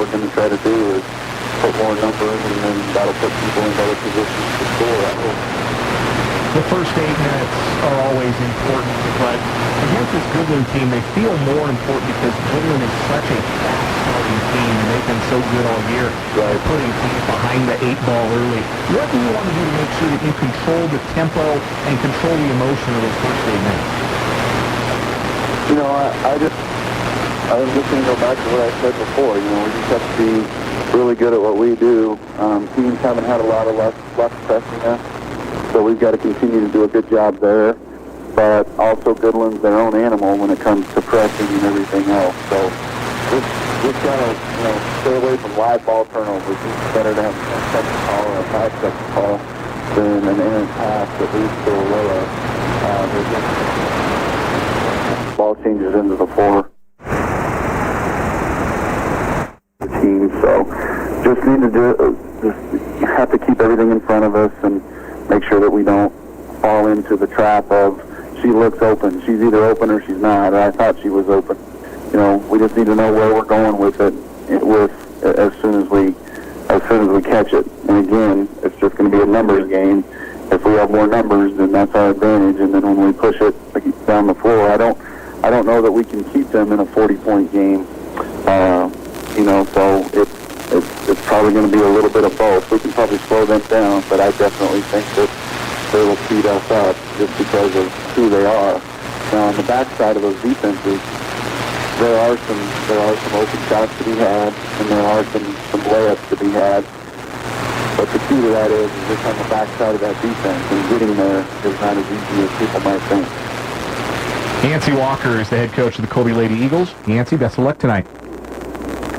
we're going to try to do is put more numbers, and then that'll put people in better positions to score. The first 8 minutes are always important, but against this Goodland team, they feel more important because Goodland is such a fast-starting team, and they've been so good all year at putting teams behind the 8 ball early. What do you want to do to make sure that you control the tempo and control the emotion of those first 8 minutes? You know, I was just going to go back to what I said before. You know, we just have to be really good at what we do. Teams haven't had a lot of luck pressing us. So we've got to continue to do a good job there. But also Goodland's their own animal when it comes to pressing and everything else. So just got to, you know, stay away from live ball turnovers. It's better to have a 10-second call or a 5-second call than an errant pass that leads to a layup. Ball changes into the 4 team. So just need to just have to keep everything in front of us and make sure that we don't fall into the trap of she looks open. She's either open or she's not. Or I thought she was open. You know, we just need to know where we're going with it as soon as we catch it. And again, it's just going to be a numbers game. If we have more numbers, then that's our advantage. And then when we push it down the floor, I don't know that we can keep them in a 40-point game. You know, so it's probably going to be a little bit of both. We can probably slow them down, but I definitely think that they will speed us up just because of who they are. Now, on the backside of those defenses, there are some open shots to be had, and there are some layups to be had. But the key to that is just on the backside of that defense, and getting there is not as easy as people might think. Yancey Walker is the head coach of the Colby Lady Eagles. Yancey, best of luck tonight.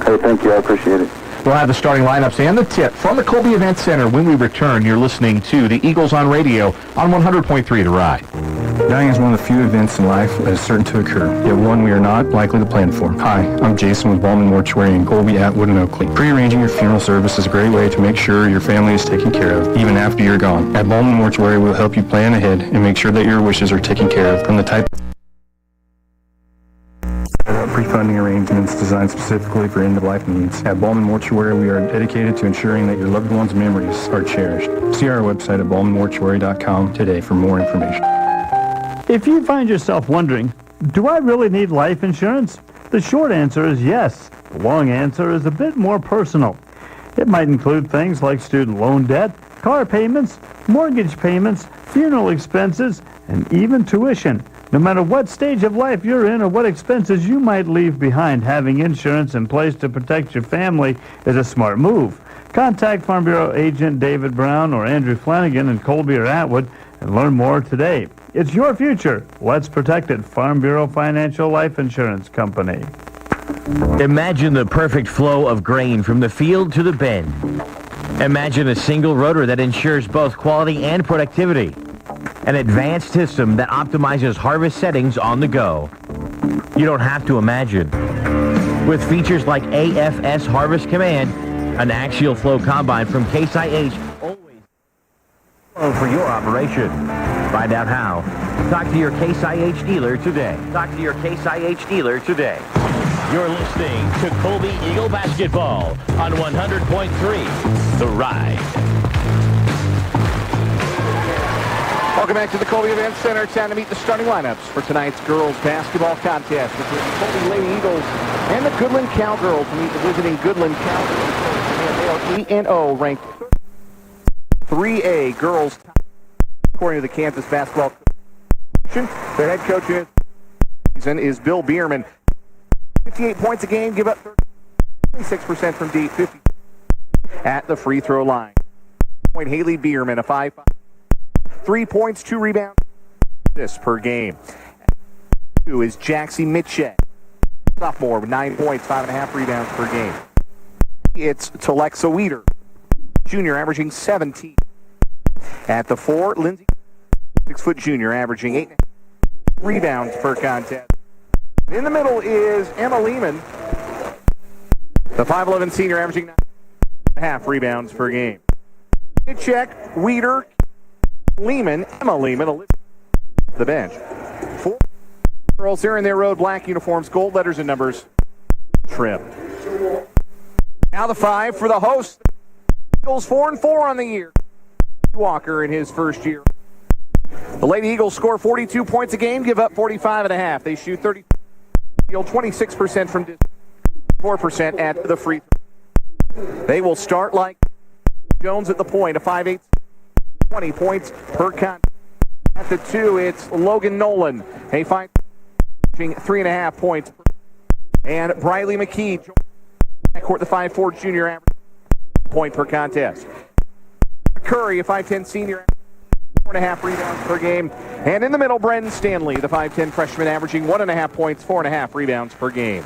Hey, thank you. I appreciate it. We'll have the starting lineups and the tip from the Colby Event Center when we return. You're listening to the Eagles on Radio on 100.3 The Ride. Dying is one of the few events in life that is certain to occur, yet one we are not likely to plan for. Hi, I'm Jason with Ballman Mortuary in Colby, Atwood, and Oakley. Pre-arranging your funeral service is a great way to make sure your family is taken care of, even after you're gone. At Ballman Mortuary, we'll help you plan ahead and make sure that your wishes are taken care of, from the type pre-funding arrangements designed specifically for end-of-life needs. At Ballman Mortuary, we are dedicated to ensuring that your loved one's memories are cherished. See our website at ballmanmortuary.com today for more information. If you find yourself wondering, do I really need life insurance? The short answer is yes. The long answer is a bit more personal. It might include things like student loan debt, car payments, mortgage payments, funeral expenses, and even tuition. No matter what stage of life you're in or what expenses you might leave behind, having insurance in place to protect your family is a smart move. Contact Farm Bureau agent David Brown or Andrew Flanagan in Colby or Atwood and learn more today. It's your future. Let's protect it. Farm Bureau Financial Life Insurance Company. Imagine the perfect flow of grain from the field to the bin. Imagine a single rotor that ensures both quality and productivity. An advanced system that optimizes harvest settings on the go. You don't have to imagine. With features like AFS Harvest Command, an axial flow combine from Case IH, always for your operation. Find out how. Talk to your Case IH dealer today. Talk to your Case IH dealer today. You're listening to Colby Eagle Basketball on 100.3 The Ride. Welcome back to the Colby Event Center. It's time to meet the starting lineups for tonight's girls basketball contest between the Colby Lady Eagles and the Goodland Cowgirls. To meet the visiting Goodland Cowgirls. They are 8-0, ranked 3A girls, according to the Kansas Basketball Association. Their head coach in this season is Bill Bierman. 58 points a game, give up 26% from deep, 50 at the free throw line. Point Haley Bierman, a 5-5. 3 points, 2 rebounds, this per game. 2 is Jaxie Mitchell, sophomore with 9 points, 5.5 rebounds per game. It's Telexa Weeder, junior, averaging 17. At the 4, Lindsay, 6-foot junior, averaging 8 rebounds per contest. In the middle is Emma Lehman, the 5'11 senior, averaging 9.5 rebounds per game. Check, Weeder, Lehman, Emma Lehman, the bench. 4 girls here in their road black uniforms, gold letters and numbers. Trim. Now the 5 for the host. Eagles 4-4 on the year. Walker in his first year. The Lady Eagles score 42 points a game, give up 45.5. They shoot 30, 26% from distance, 4% at the free throw. They will start like Jones at the point, a 5'8", 20 points per contest. At the 2, it's Logan Nolan. He finds 3.5 points. And Briley McKee, court the 5'4" junior, average point per contest. Curry, a 5'10" senior, 4.5 rebounds per game. And in the middle, Brendan Stanley, the 5'10" freshman, averaging 1.5 points, 4.5 rebounds per game.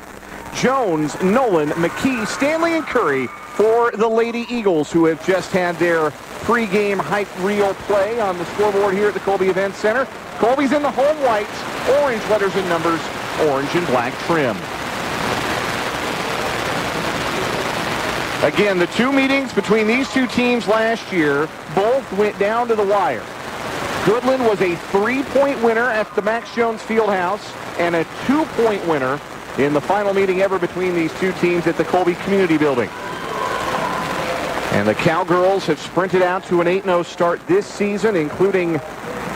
Jones, Nolan, McKee, Stanley, and Curry for the Lady Eagles, who have just had their pregame hype reel play on the scoreboard here at the Colby Event Center. Colby's in the home whites, orange letters and numbers, orange and black trim. Again, the 2 meetings between these 2 teams last year both went down to the wire. Goodland was a 3-point winner at the Max Jones Fieldhouse and a 2-point winner in the final meeting ever between these 2 teams at the Colby Community Building. And the Cowgirls have sprinted out to an 8-0 start this season, including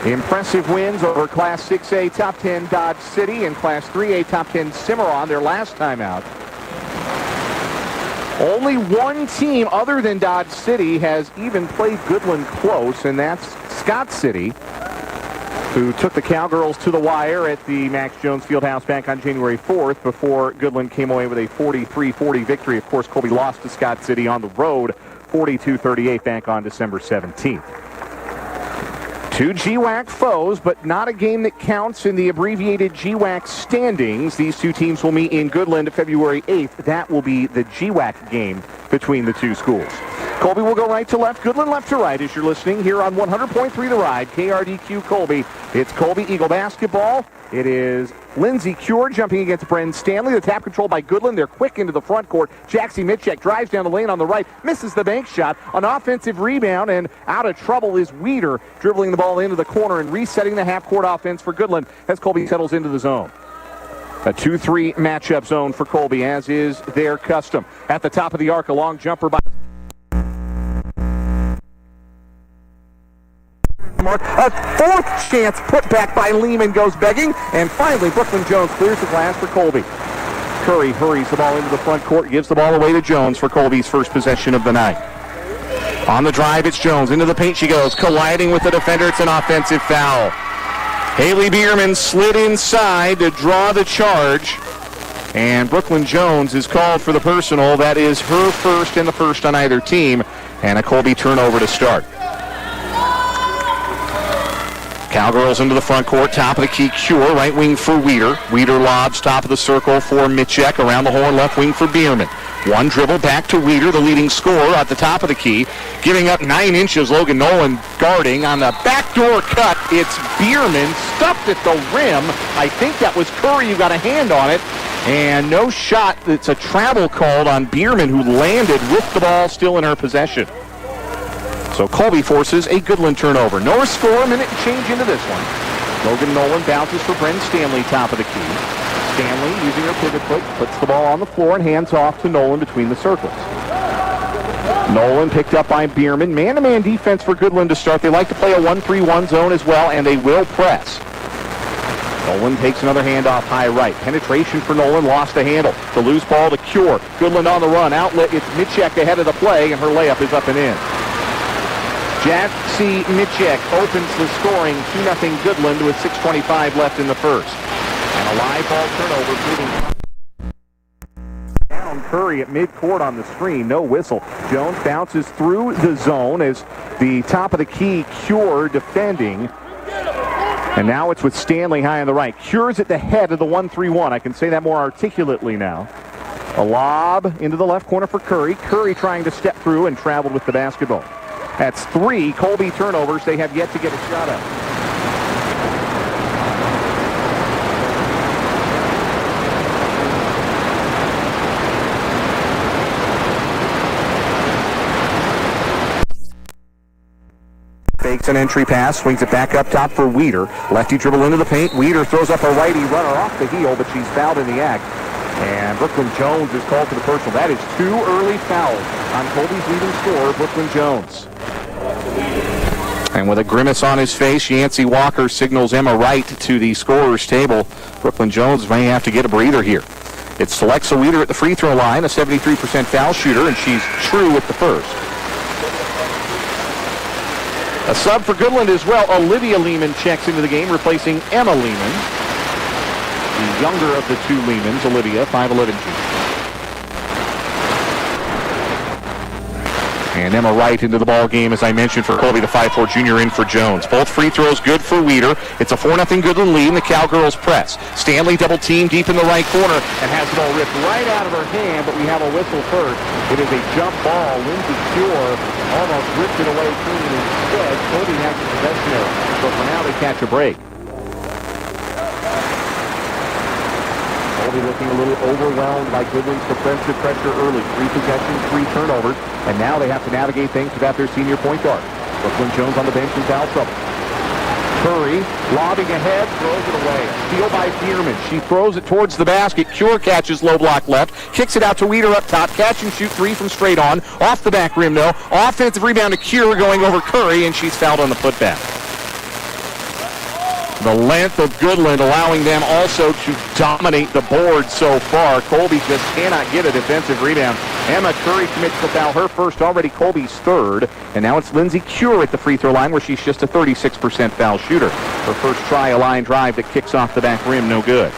impressive wins over Class 6A Top 10 Dodge City and Class 3A Top 10 Cimarron their last time out. Only one team other than Dodge City has even played Goodland close, and that's Scott City, who took the Cowgirls to the wire at the Max Jones Fieldhouse back on January 4th before Goodland came away with a 43-40 victory. Of course, Colby lost to Scott City on the road, 42-38 back on December 17th. 2 GWAC foes, but not a game that counts in the abbreviated GWAC standings. These 2 teams will meet in Goodland February 8th. That will be the GWAC game between the 2 schools. Colby will go right to left, Goodland left to right as you're listening here on 100.3 The Ride, KRDQ Colby. It's Colby Eagle basketball. It is Lindsey Cure jumping against Brendan Stanley. The tap controlled by Goodland. They're quick into the front court. Jaxie Mitchek drives down the lane on the right, misses the bank shot. An offensive rebound, and out of trouble is Weeder, dribbling the ball into the corner and resetting the half-court offense for Goodland as Colby settles into the zone. A 2-3 matchup zone for Colby, as is their custom. At the top of the arc, a long jumper by a 4th chance put back by Lehman goes begging, and finally Brooklyn Jones clears the glass for Colby. Curry hurries the ball into the front court, gives the ball away to Jones for Colby's first possession of the night. On the drive, it's Jones. Into the paint she goes, colliding with the defender. It's an offensive foul. Haley Bierman slid inside to draw the charge, and Brooklyn Jones is called for the personal. That is her first and the first on either team, and a Colby turnover to start. Cowgirls into the front court, top of the key, Cure, right wing for Weeder. Weeder lobs top of the circle for Mitchek, around the horn, left wing for Bierman. One dribble back to Weeder, the leading scorer at the top of the key. Giving up 9 inches, Logan Nolan guarding. On the backdoor cut, it's Bierman, stuffed at the rim. I think that was Curry who got a hand on it. And no shot. It's a travel called on Bierman, who landed with the ball still in her possession. So Colby forces a Goodland turnover. North score, a minute and change into this one. Logan Nolan bounces for Brendan Stanley, top of the key. Stanley, using her pivot foot, puts the ball on the floor and hands off to Nolan between the circles. Nolan picked up by Bierman. Man-to-man defense for Goodland to start. They like to play a 1-3-1 zone as well, and they will press. Nolan takes another handoff high right. Penetration for Nolan, lost the handle. The loose ball to Cure. Goodland on the run. Outlet, it's Mitchek ahead of the play, and her layup is up and in. Jaxie Mitchek opens the scoring, 2-0 Goodland with 6:25 left in the first. And a live ball turnover, down Curry at midcourt on the screen, no whistle. Jones bounces through the zone as the top of the key, Cure defending. And now it's with Stanley high on the right. Cure's at the head of the 1-3-1. I can say that more articulately now. A lob into the left corner for Curry. Curry trying to step through and traveled with the basketball. That's 3 Colby turnovers. They have yet to get a shot up. Fakes an entry pass, swings it back up top for Weeder. Lefty dribble into the paint. Weeder throws up a righty runner off the heel, but she's fouled in the act. And And Brooklyn Jones is called to the personal. That is 2 early fouls on Colby's leading scorer, Brooklyn Jones. And with a grimace on his face, Yancey Walker signals Emma Wright to the scorer's table. Brooklyn Jones may have to get a breather here. It's Alexa Weeder at the free throw line, a 73% foul shooter, and she's true with the first. A sub for Goodland as well. Olivia Lehman checks into the game, replacing Emma Lehman. The younger of the two Lehmans, Olivia, 5'11" junior. And Emma Wright into the ball game, as I mentioned, for Colby, the 5'4" junior, in for Jones. Both free throws good for Weeder. It's a 4-0 Goodland lead, and the Cowgirls press. Stanley double team deep in the right corner and has the ball ripped right out of her hand, but we have a whistle first. It is a jump ball. Lindsay Cure almost ripped it away clean. Instead, Colby has the possession error. So for now, they catch a break. Colby looking a little overwhelmed by Goodland's defensive pressure early. 3 possessions, 3 turnovers, and now they have to navigate things without their senior point guard. Brooklyn Jones on the bench in foul trouble. Curry lobbing ahead, throws it away. Steal by Bierman. She throws it towards the basket. Cure catches low block left, kicks it out to Weeder up top. Catch and shoot 3 from straight on. Off the back rim, though. Offensive rebound to Cure going over Curry, and she's fouled on the putback. The length of Goodland allowing them also to dominate the board so far. Colby just cannot get a defensive rebound. Emma Curry commits the foul, her first, already Colby's third. And now it's Lindsay Cure at the free throw line, where she's just a 36% foul shooter. Her first try, a line drive that kicks off the back rim, no good.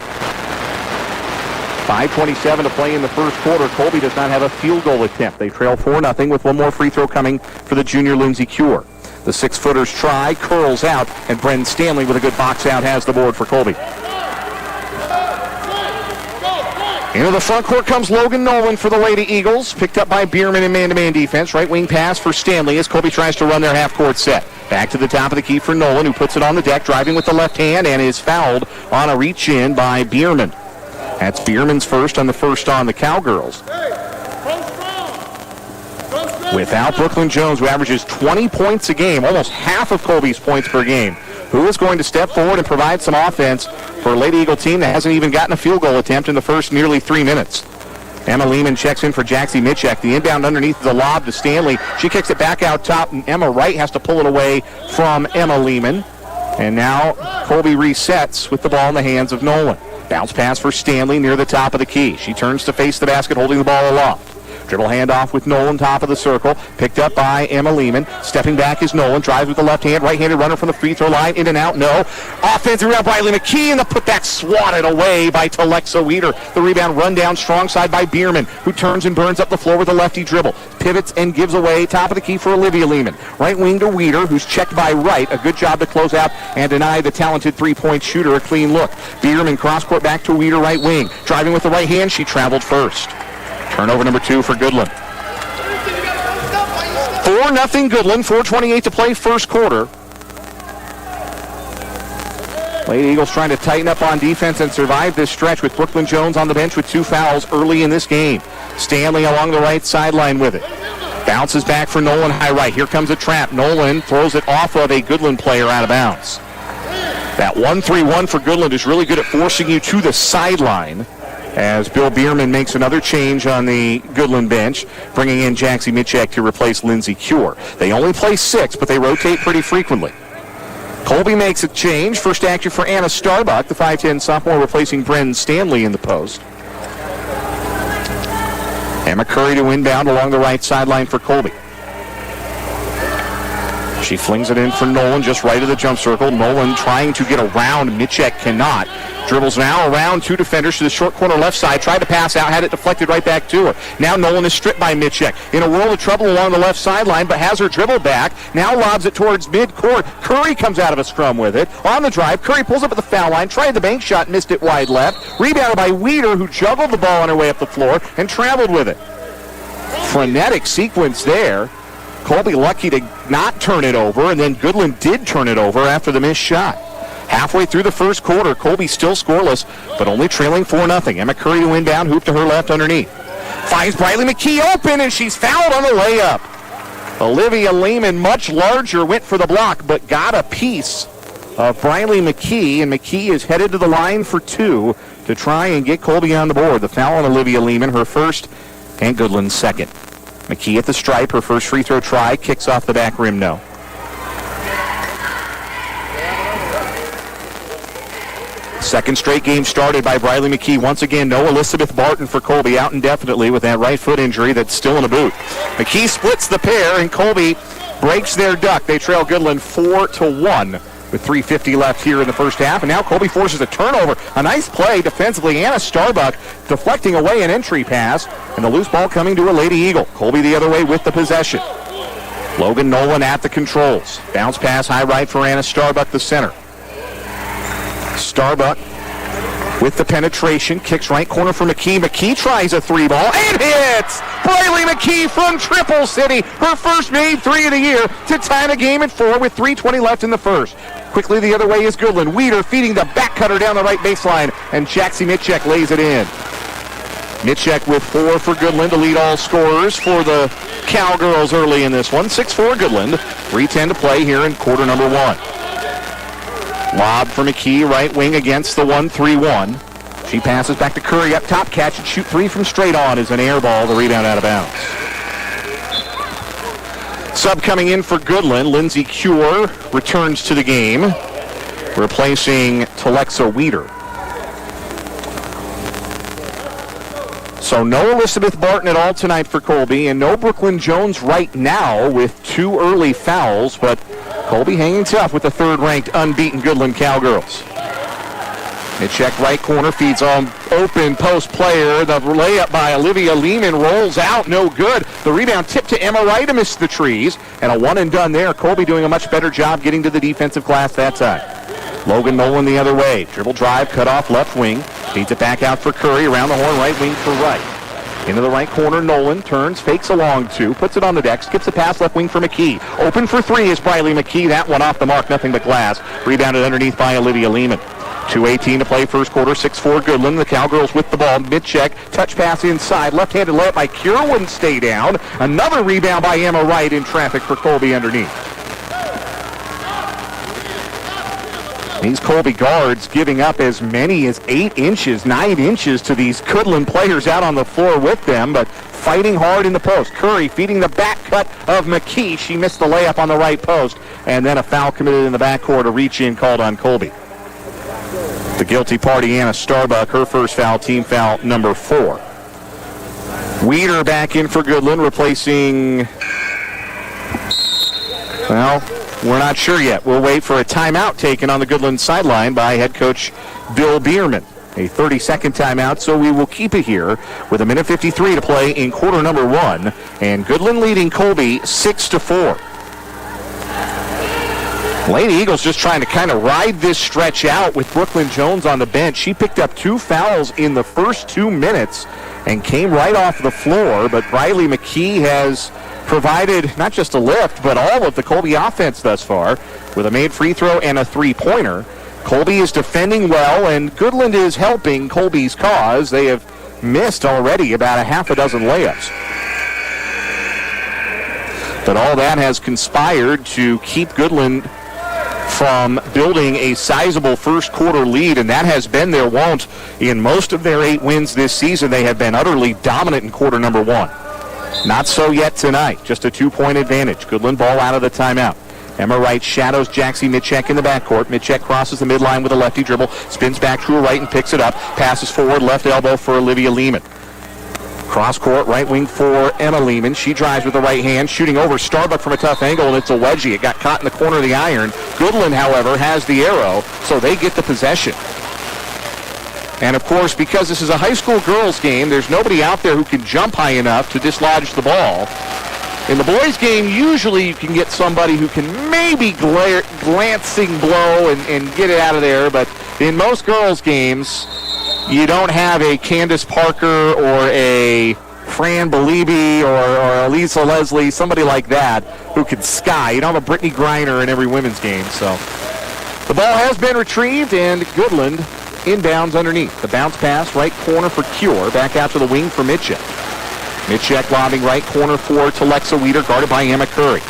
5:27 to play in the first quarter. Colby does not have a field goal attempt. They trail 4-0 with one more free throw coming for the junior Lindsay Cure. The 6-footers try, curls out, and Brendan Stanley with a good box out has the board for Colby. Into the front court comes Logan Nolan for the Lady Eagles, picked up by Bierman in man-to-man defense. Right wing pass for Stanley as Colby tries to run their half-court set. Back to the top of the key for Nolan, who puts it on the deck, driving with the left hand, and is fouled on a reach-in by Bierman. That's Bierman's first on the Cowgirls. Without Brooklyn Jones, who averages 20 points a game, almost half of Colby's points per game, who is going to step forward and provide some offense for a Lady Eagle team that hasn't even gotten a field goal attempt in the first nearly 3 minutes. Emma Lehman checks in for Jaxie Mitchek. The inbound underneath the lob to Stanley. She kicks it back out top, and Emma Wright has to pull it away from Emma Lehman. And now Colby resets with the ball in the hands of Nolan. Bounce pass for Stanley near the top of the key. She turns to face the basket, holding the ball aloft. Dribble handoff with Nolan, top of the circle. Picked up by Emma Lehman. Stepping back is Nolan. Drives with the left hand. Right-handed runner from the free throw line. In and out, no. Offensive rebound by Briley McKee, and the putback swatted away by Alexa Weeder. The rebound run down strong side by Bierman, who turns and burns up the floor with a lefty dribble. Pivots and gives away. Top of the key for Olivia Lehman. Right wing to Weeder, who's checked by Wright. A good job to close out and deny the talented three-point shooter a clean look. Bierman cross-court back to Weeder, right wing. Driving with the right hand, she traveled first. Turnover number 2 for Goodland. 4-0 Goodland, 4:28 to play first quarter. Lady Eagles trying to tighten up on defense and survive this stretch with Brooklyn Jones on the bench with 2 fouls early in this game. Stanley along the right sideline with it. Bounces back for Nolan high right. Here comes a trap. Nolan throws it off of a Goodland player out of bounds. That 1-3-1 for Goodland is really good at forcing you to the sideline, as Bill Bierman makes another change on the Goodland bench, bringing in Jaxie Mitchek to replace Lindsay Cure. They only play 6, but they rotate pretty frequently. Colby makes a change. First action for Anna Starbuck, the 5'10 sophomore, replacing Brendan Stanley in the post. Emma Curry to inbound along the right sideline for Colby. She flings it in for Nolan, just right of the jump circle. Nolan trying to get around. Mitchek cannot. Dribbles now around 2 defenders to the short corner left side. Tried to pass out, had it deflected right back to her. Now Nolan is stripped by Mitchek. In a world of trouble along the left sideline, but has her dribble back. Now lobs it towards midcourt. Curry comes out of a scrum with it. On the drive, Curry pulls up at the foul line. Tried the bank shot, missed it wide left. Rebounded by Weeder, who juggled the ball on her way up the floor and traveled with it. Frenetic sequence there. Colby lucky to not turn it over, and then Goodland did turn it over after the missed shot. Halfway through the first quarter, Colby still scoreless, but only trailing 4-0. Emma Curry to inbound, hoop to her left underneath. Finds Briley McKee open, and she's fouled on the layup. Olivia Lehman, much larger, went for the block, but got a piece of Briley McKee, and McKee is headed to the line for 2 to try and get Colby on the board. The foul on Olivia Lehman, her first, and Goodland's second. McKee at the stripe, her first free throw try, kicks off the back rim, no. Second straight game started by Briley McKee. Once again, no Elizabeth Barton for Colby, out indefinitely with that right foot injury that's still in a boot. McKee splits the pair, and Colby breaks their duck. They trail Goodland 4-1 with 3:50 left here in the first half. And now Colby forces a turnover. A nice play defensively. Anna Starbuck deflecting away an entry pass, and the loose ball coming to a Lady Eagle. Colby the other way with the possession. Logan Nolan at the controls. Bounce pass high right for Anna Starbuck, the center. Starbuck with the penetration, kicks right corner for McKee. McKee tries a three ball and hits! Briley McKee from Triple City, her first made three of the year to tie the game at 4 with 3:20 left in the first. Quickly the other way is Goodland. Weeder feeding the back cutter down the right baseline, and Jaxie Mitchek lays it in. Mitchek with 4 for Goodland to lead all scorers for the Cowgirls early in this one. 6-4 Goodland, 3:10 to play here in quarter number 1. Lob for McKee, right wing against the 1-3-1. She passes back to Curry up top, catch and shoot three from straight on is an air ball, the rebound out of bounds. Sub coming in for Goodland, Lindsay Cure returns to the game, replacing Telexa Weeder. So no Elizabeth Barton at all tonight for Colby, and no Brooklyn Jones right now with 2 early fouls, but Colby hanging tough with the third-ranked unbeaten Goodland Cowgirls. Mitchek right corner feeds on open post player. The layup by Olivia Lehman rolls out, no good. The rebound tipped to Emma Wright amidst the trees, and a one and done there. Colby doing a much better job getting to the defensive glass that time. Logan Nolan the other way. Dribble drive, cut off left wing. Feeds it back out for Curry. Around the horn, right wing for Wright. Into the right corner, Nolan turns, fakes a long two, puts it on the deck, skips a pass left wing for McKee. Open for three is Briley McKee. That one off the mark, nothing but glass. Rebounded underneath by Olivia Lehman. 2:18 to play first quarter, 6-4 Goodland. The Cowgirls with the ball. Mid-check, touch pass inside. Left-handed layup by Cure, wouldn't stay down. Another rebound by Emma Wright in traffic for Colby underneath. These Colby guards giving up as many as 8 inches, 9 inches to these Goodland players out on the floor with them, but fighting hard in the post. Curry feeding the back cut of McKee. She missed the layup on the right post, and then a foul committed in the backcourt, a reach-in called on Colby. The guilty party, Anna Starbuck, her first foul, team foul number 4. Weeder back in for Goodland, replacing, well, we're not sure yet. We'll wait for a timeout taken on the Goodland sideline by head coach Bill Bierman. A 30-second timeout, so we will keep it here with 1:53 to play in quarter number 1. And Goodland leading Colby 6-4. Lady Eagles just trying to kind of ride this stretch out with Brooklyn Jones on the bench. She picked up 2 fouls in the first 2 minutes and came right off the floor, but Briley McKee has provided not just a lift, but all of the Colby offense thus far with a made free throw and a three-pointer. Colby is defending well, and Goodland is helping Colby's cause. They have missed already about a half a dozen layups. But all that has conspired to keep Goodland from building a sizable first quarter lead, and that has been their wont in most of their 8 wins this season. They have been utterly dominant in quarter number 1. Not so yet tonight, just a 2-point advantage. Goodland ball out of the timeout. Emma Wright shadows Jaxie Mitchek in the backcourt. Mitchek crosses the midline with a lefty dribble, spins back to her right and picks it up, passes forward, left elbow for Olivia Lehman. Cross court, right wing for Emma Lehman. She drives with the right hand, shooting over Starbuck from a tough angle, and it's a wedgie. It got caught in the corner of the iron. Goodland, however, has the arrow, so they get the possession. And, of course, because this is a high school girls game, there's nobody out there who can jump high enough to dislodge the ball. In the boys' game, usually you can get somebody who can maybe glancing blow and get it out of there, but in most girls' games, you don't have a Candace Parker or a Fran Beliebe or Elisa Leslie, somebody like that, who can sky. You don't have a Brittany Griner in every women's game. So the ball has been retrieved, and Goodland inbounds underneath. The bounce pass, right corner for Cure. Back out to the wing for Mitchek. Mitchek lobbing right corner for Telexa Weeder, guarded by Emma Curry.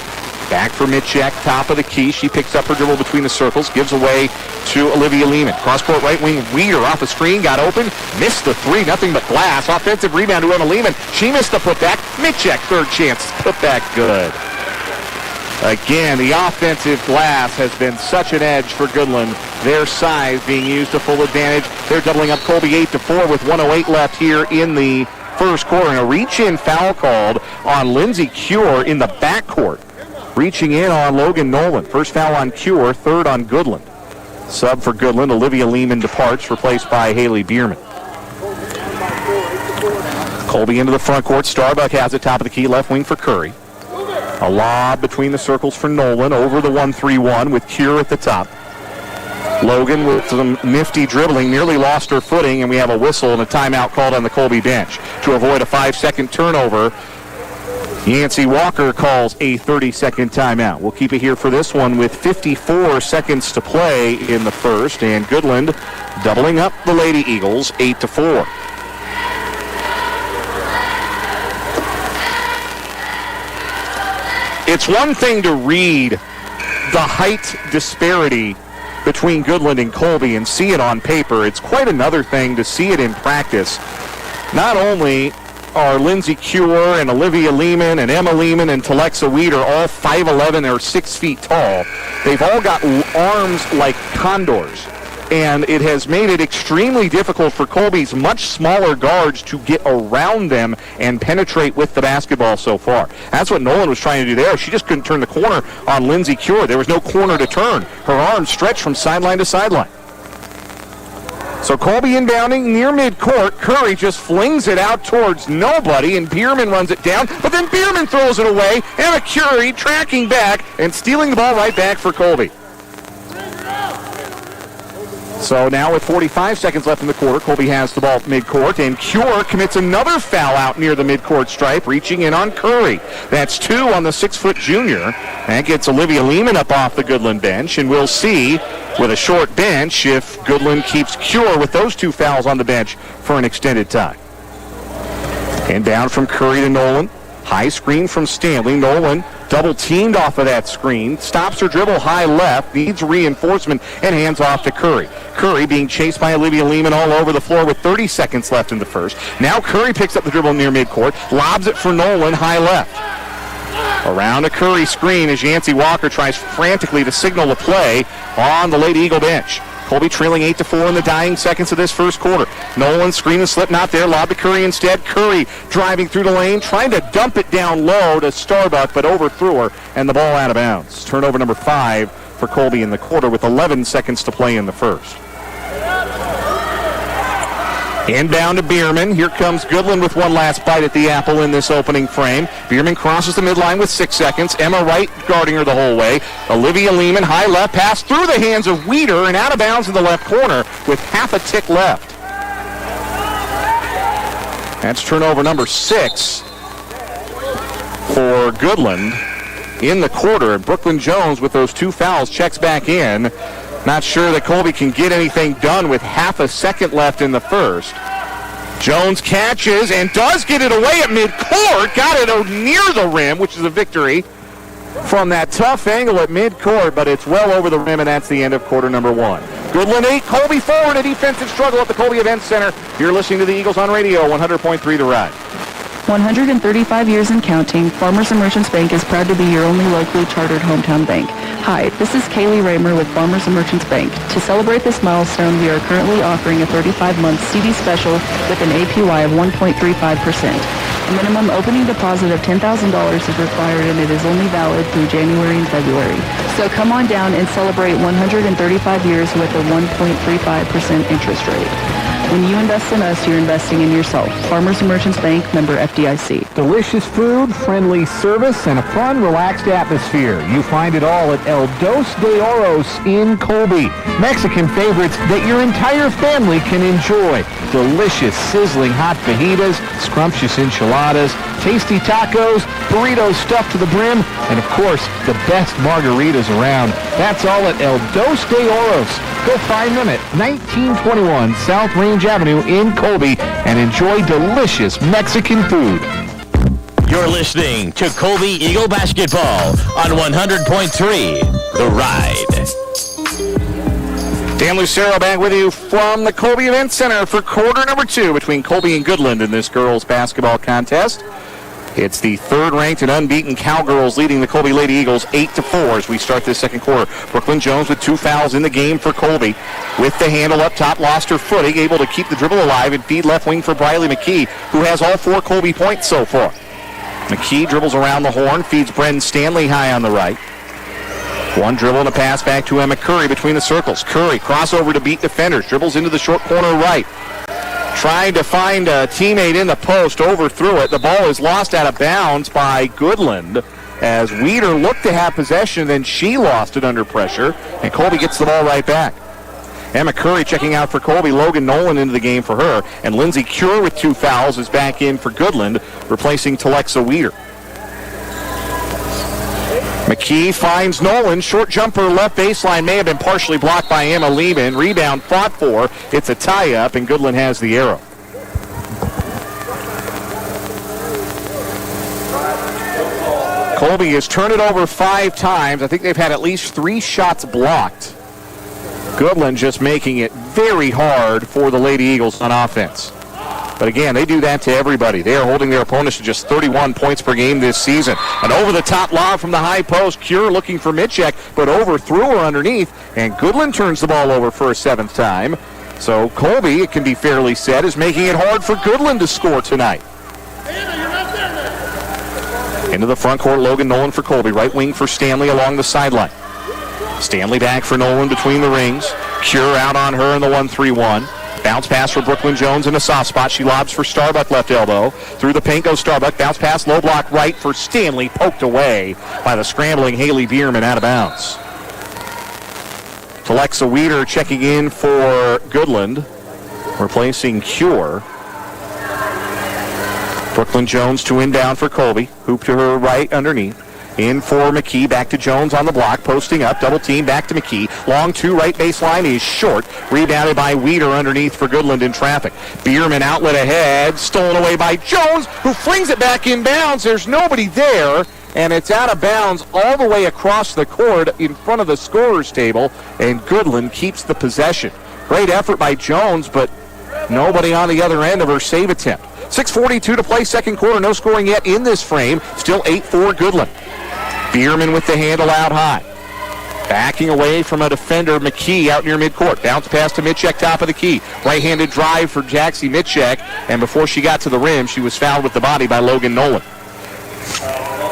Back for Mitchek, top of the key. She picks up her dribble between the circles, gives away to Olivia Lehman. Cross-court right wing, Weeder off the screen, got open, missed the three, nothing but glass. Offensive rebound to Emma Lehman. She missed the putback. Mitchek, third chance, putback good. Again, the offensive glass has been such an edge for Goodland. Their size being used to full advantage. They're doubling up Colby 8-4 with 1:08 left here in the first quarter. And a reach-in foul called on Lindsay Cure in the backcourt. Reaching in on Logan Nolan. First foul on Cure, third on Goodland. Sub for Goodland, Olivia Lehman departs, replaced by Haley Bierman. Colby into the front court. Starbuck has it, top of the key, left wing for Curry. A lob between the circles for Nolan, over the 1-3-1 with Cure at the top. Logan with some nifty dribbling, nearly lost her footing, and we have a whistle and a timeout called on the Colby bench. To avoid a 5-second turnover, Yancey Walker calls a 30-second timeout. We'll keep it here for this one with 54 seconds to play in the first, and Goodland doubling up the Lady Eagles 8-4. It's one thing to read the height disparity between Goodland and Colby and see it on paper. It's quite another thing to see it in practice. Not only are Lindsay Cure and Olivia Lehman and Emma Lehman and Telexa Weeder all 5'11" or 6 feet tall, they've all got arms like condors. And it has made it extremely difficult for Colby's much smaller guards to get around them and penetrate with the basketball so far. That's what Nolan was trying to do there. She just couldn't turn the corner on Lindsay Cure. There was no corner to turn. Her arms stretched from sideline to sideline. So Colby inbounding near midcourt. Curry just flings it out towards nobody, and Bierman runs it down. But then Bierman throws it away. Emma Curie tracking back and stealing the ball right back for Colby. So now with 45 seconds left in the quarter, Colby has the ball at midcourt, and Cure commits another foul out near the midcourt stripe, reaching in on Curry. That's 2 on the 6-foot junior. That gets Olivia Lehman up off the Goodland bench, and we'll see with a short bench if Goodland keeps Cure with those 2 fouls on the bench for an extended time. And down from Curry to Nolan. High screen from Stanley. Nolan double teamed off of that screen. Stops her dribble high left. Needs reinforcement and hands off to Curry. Curry being chased by Olivia Lehman all over the floor with 30 seconds left in the first. Now Curry picks up the dribble near midcourt. Lobs it for Nolan high left. Around a Curry screen as Yancey Walker tries frantically to signal the play on the Lady Eagle bench. Colby trailing 8-4 in the dying seconds of this first quarter. Nolan screen and slip not there. Lob to Curry instead. Curry driving through the lane, trying to dump it down low to Starbuck, but overthrew her, and the ball out of bounds. Turnover number 5 for Colby in the quarter with 11 seconds to play in the first. Inbound to Bierman. Here comes Goodland with one last bite at the apple in this opening frame. Bierman crosses the midline with 6 seconds. Emma Wright guarding her the whole way. Olivia Lehman, high left pass through the hands of Weeder and out of bounds in the left corner with half a tick left. That's turnover number 6 for Goodland in the quarter. Brooklyn Jones with those 2 fouls checks back in. Not sure that Colby can get anything done with half a second left in the first. Jones catches and does get it away at midcourt. Got it near the rim, which is a victory from that tough angle at midcourt, but it's well over the rim, and that's the end of quarter number 1. Goodland 8, Colby 4 in a defensive struggle at the Colby Event Center. You're listening to the Eagles on radio, 100.3 The Ride. 135 years and counting, Farmers and Merchants Bank is proud to be your only locally chartered hometown bank. Hi, this is Kaylee Raymer with Farmers and Merchants Bank. To celebrate this milestone, we are currently offering a 35-month CD special with an APY of 1.35%. A minimum opening deposit of $10,000 is required, and it is only valid through January and February. So come on down and celebrate 135 years with a 1.35% interest rate. When you invest in us, you're investing in yourself. Farmers and Merchants Bank, member FDIC. Delicious food, friendly service, and a fun, relaxed atmosphere. You find it all at El Dos de Oros in Colby. Mexican favorites that your entire family can enjoy. Delicious, sizzling hot fajitas, scrumptious enchiladas, tasty tacos, burritos stuffed to the brim, and of course, the best margaritas around. That's all at El Dos de Oros. Go find them at 1921 South Range Avenue in Colby and enjoy delicious Mexican food. You're listening to Colby Eagle Basketball on 100.3 The Ride. Dan Lucero back with you from the Colby Event Center for quarter number 2 between Colby and Goodland in this girls basketball contest. It's the third-ranked and unbeaten Cowgirls leading the Colby Lady Eagles 8-4 as we start this second quarter. Brooklyn Jones with 2 fouls in the game for Colby. With the handle up top, lost her footing, able to keep the dribble alive and feed left wing for Briley McKee, who has all 4 Colby points so far. McKee dribbles around the horn, feeds Brendan Stanley high on the right. One dribble and a pass back to Emma Curry between the circles. Curry crossover to beat defenders, dribbles into the short corner right. Trying to find a teammate in the post, overthrew it. The ball is lost out of bounds by Goodland as Weeder looked to have possession, then she lost it under pressure, and Colby gets the ball right back. Emma Curry checking out for Colby. Logan Nolan into the game for her, and Lindsay Cure with 2 fouls is back in for Goodland, replacing Telexa Weeder. McKee finds Nolan. Short jumper left baseline may have been partially blocked by Emma Lehman. Rebound fought for. It's a tie-up, and Goodland has the arrow. Colby has turned it over 5 times. I think they've had at least 3 shots blocked. Goodland just making it very hard for the Lady Eagles on offense. But again, they do that to everybody. They are holding their opponents to just 31 points per game this season. An over-the-top lob from the high post. Cure looking for Mitchek, but overthrew her underneath. And Goodland turns the ball over for a 7th time. So Colby, it can be fairly said, is making it hard for Goodland to score tonight. Into the front court, Logan Nolan for Colby. Right wing for Stanley along the sideline. Stanley back for Nolan between the rings. Cure out on her in the 1-3-1. Bounce pass for Brooklyn Jones in a soft spot. She lobs for Starbuck, left elbow. Through the paint goes Starbuck. Bounce pass, low block right for Stanley. Poked away by the scrambling Haley Bierman out of bounds. Telexa Weeder checking in for Goodland, replacing Cure. Brooklyn Jones to inbound for Colby. Hoop to her right underneath. In for McKee, back to Jones on the block, posting up, double team, back to McKee. Long 2 right baseline is short, rebounded by Weeder underneath for Goodland in traffic. Bierman outlet ahead, stolen away by Jones, who flings it back in bounds. There's nobody there, and it's out of bounds all the way across the court in front of the scorer's table, and Goodland keeps the possession. Great effort by Jones, but nobody on the other end of her save attempt. 6:42 to play, second quarter, no scoring yet in this frame, still 8-4 Goodland. Bierman with the handle out high. Backing away from a defender, McKee out near midcourt. Bounce pass to Mitchek, top of the key. Right-handed drive for Jaxie Mitchek, and before she got to the rim, she was fouled with the body by Logan Nolan.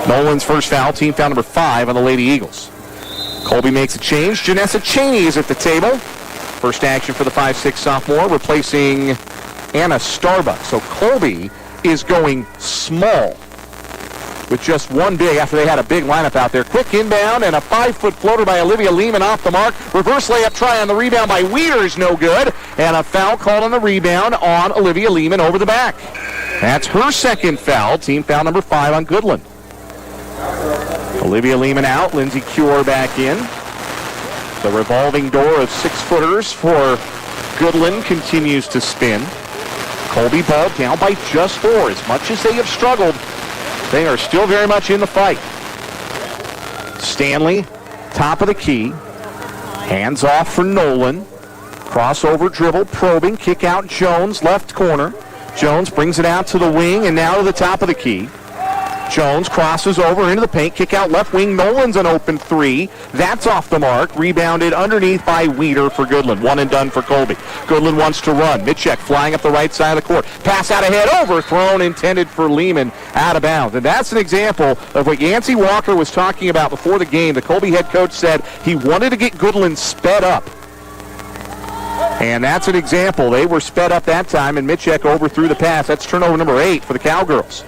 Nolan's first foul, team foul number 5 on the Lady Eagles. Colby makes a change. Janessa Cheney is at the table. First action for the 5'6" sophomore, replacing Anna Starbuck. So Colby is going small with just one big after they had a big lineup out there. Quick inbound and a 5-foot floater by Olivia Lehman off the mark. Reverse layup try on the rebound by Weeder is no good. And a foul called on the rebound on Olivia Lehman over the back. That's her second foul. Team foul number 5 on Goodland. Olivia Lehman out. Lindsay Cure back in. The revolving door of 6-footers for Goodland continues to spin. Colby ball down by just 4. As much as they have struggled, they are still very much in the fight. Stanley, top of the key. Hands off for Nolan. Crossover dribble, probing, kick out Jones, left corner. Jones brings it out to the wing and now to the top of the key. Jones crosses over into the paint, kick out left wing. Nolan's an open 3. That's off the mark. Rebounded underneath by Weeder for Goodland. One and done for Colby. Goodland wants to run. Mitchek flying up the right side of the court. Pass out ahead, overthrown, intended for Lehman, out of bounds. And that's an example of what Yancey Walker was talking about before the game. The Colby head coach said he wanted to get Goodland sped up. And that's an example. They were sped up that time, and Mitchek overthrew the pass. That's turnover number 8 for the Cowgirls.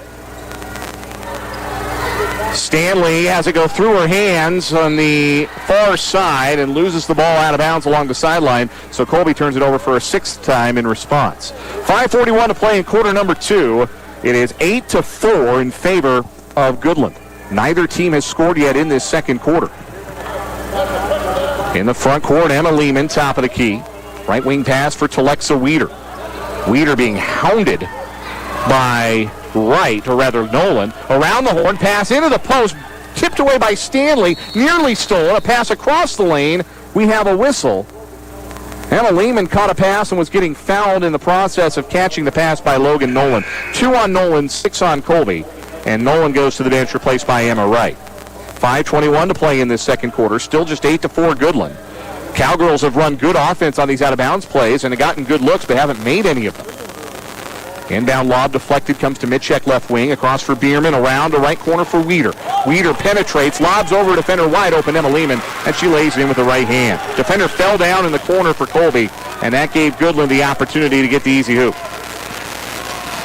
Stanley has it go through her hands on the far side and loses the ball out of bounds along the sideline. So Colby turns it over for a 6th time in response. 5:41 to play in quarter number 2. It is 8-4 in favor of Goodland. Neither team has scored yet in this second quarter. In the front court, Emma Lehman, top of the key. Right wing pass for Telexa Weeder. Weeder being hounded by right, or rather Nolan, around the horn, pass into the post, tipped away by Stanley, nearly stolen, a pass across the lane. We have a whistle. Emma Lehman caught a pass and was getting fouled in the process of catching the pass by Logan Nolan. 2 on Nolan, 6 on Colby, and Nolan goes to the bench, replaced by Emma Wright. 5:21 to play in this second quarter, still just 8-4 Goodland. Cowgirls have run good offense on these out-of-bounds plays and have gotten good looks, but haven't made any of them. Inbound lob deflected, comes to Mitchek left wing, across for Bierman, around to right corner for Weeder. Weeder penetrates, lobs over defender wide open, Emma Lehman, and she lays it in with the right hand. Defender fell down in the corner for Colby, and that gave Goodland the opportunity to get the easy hoop.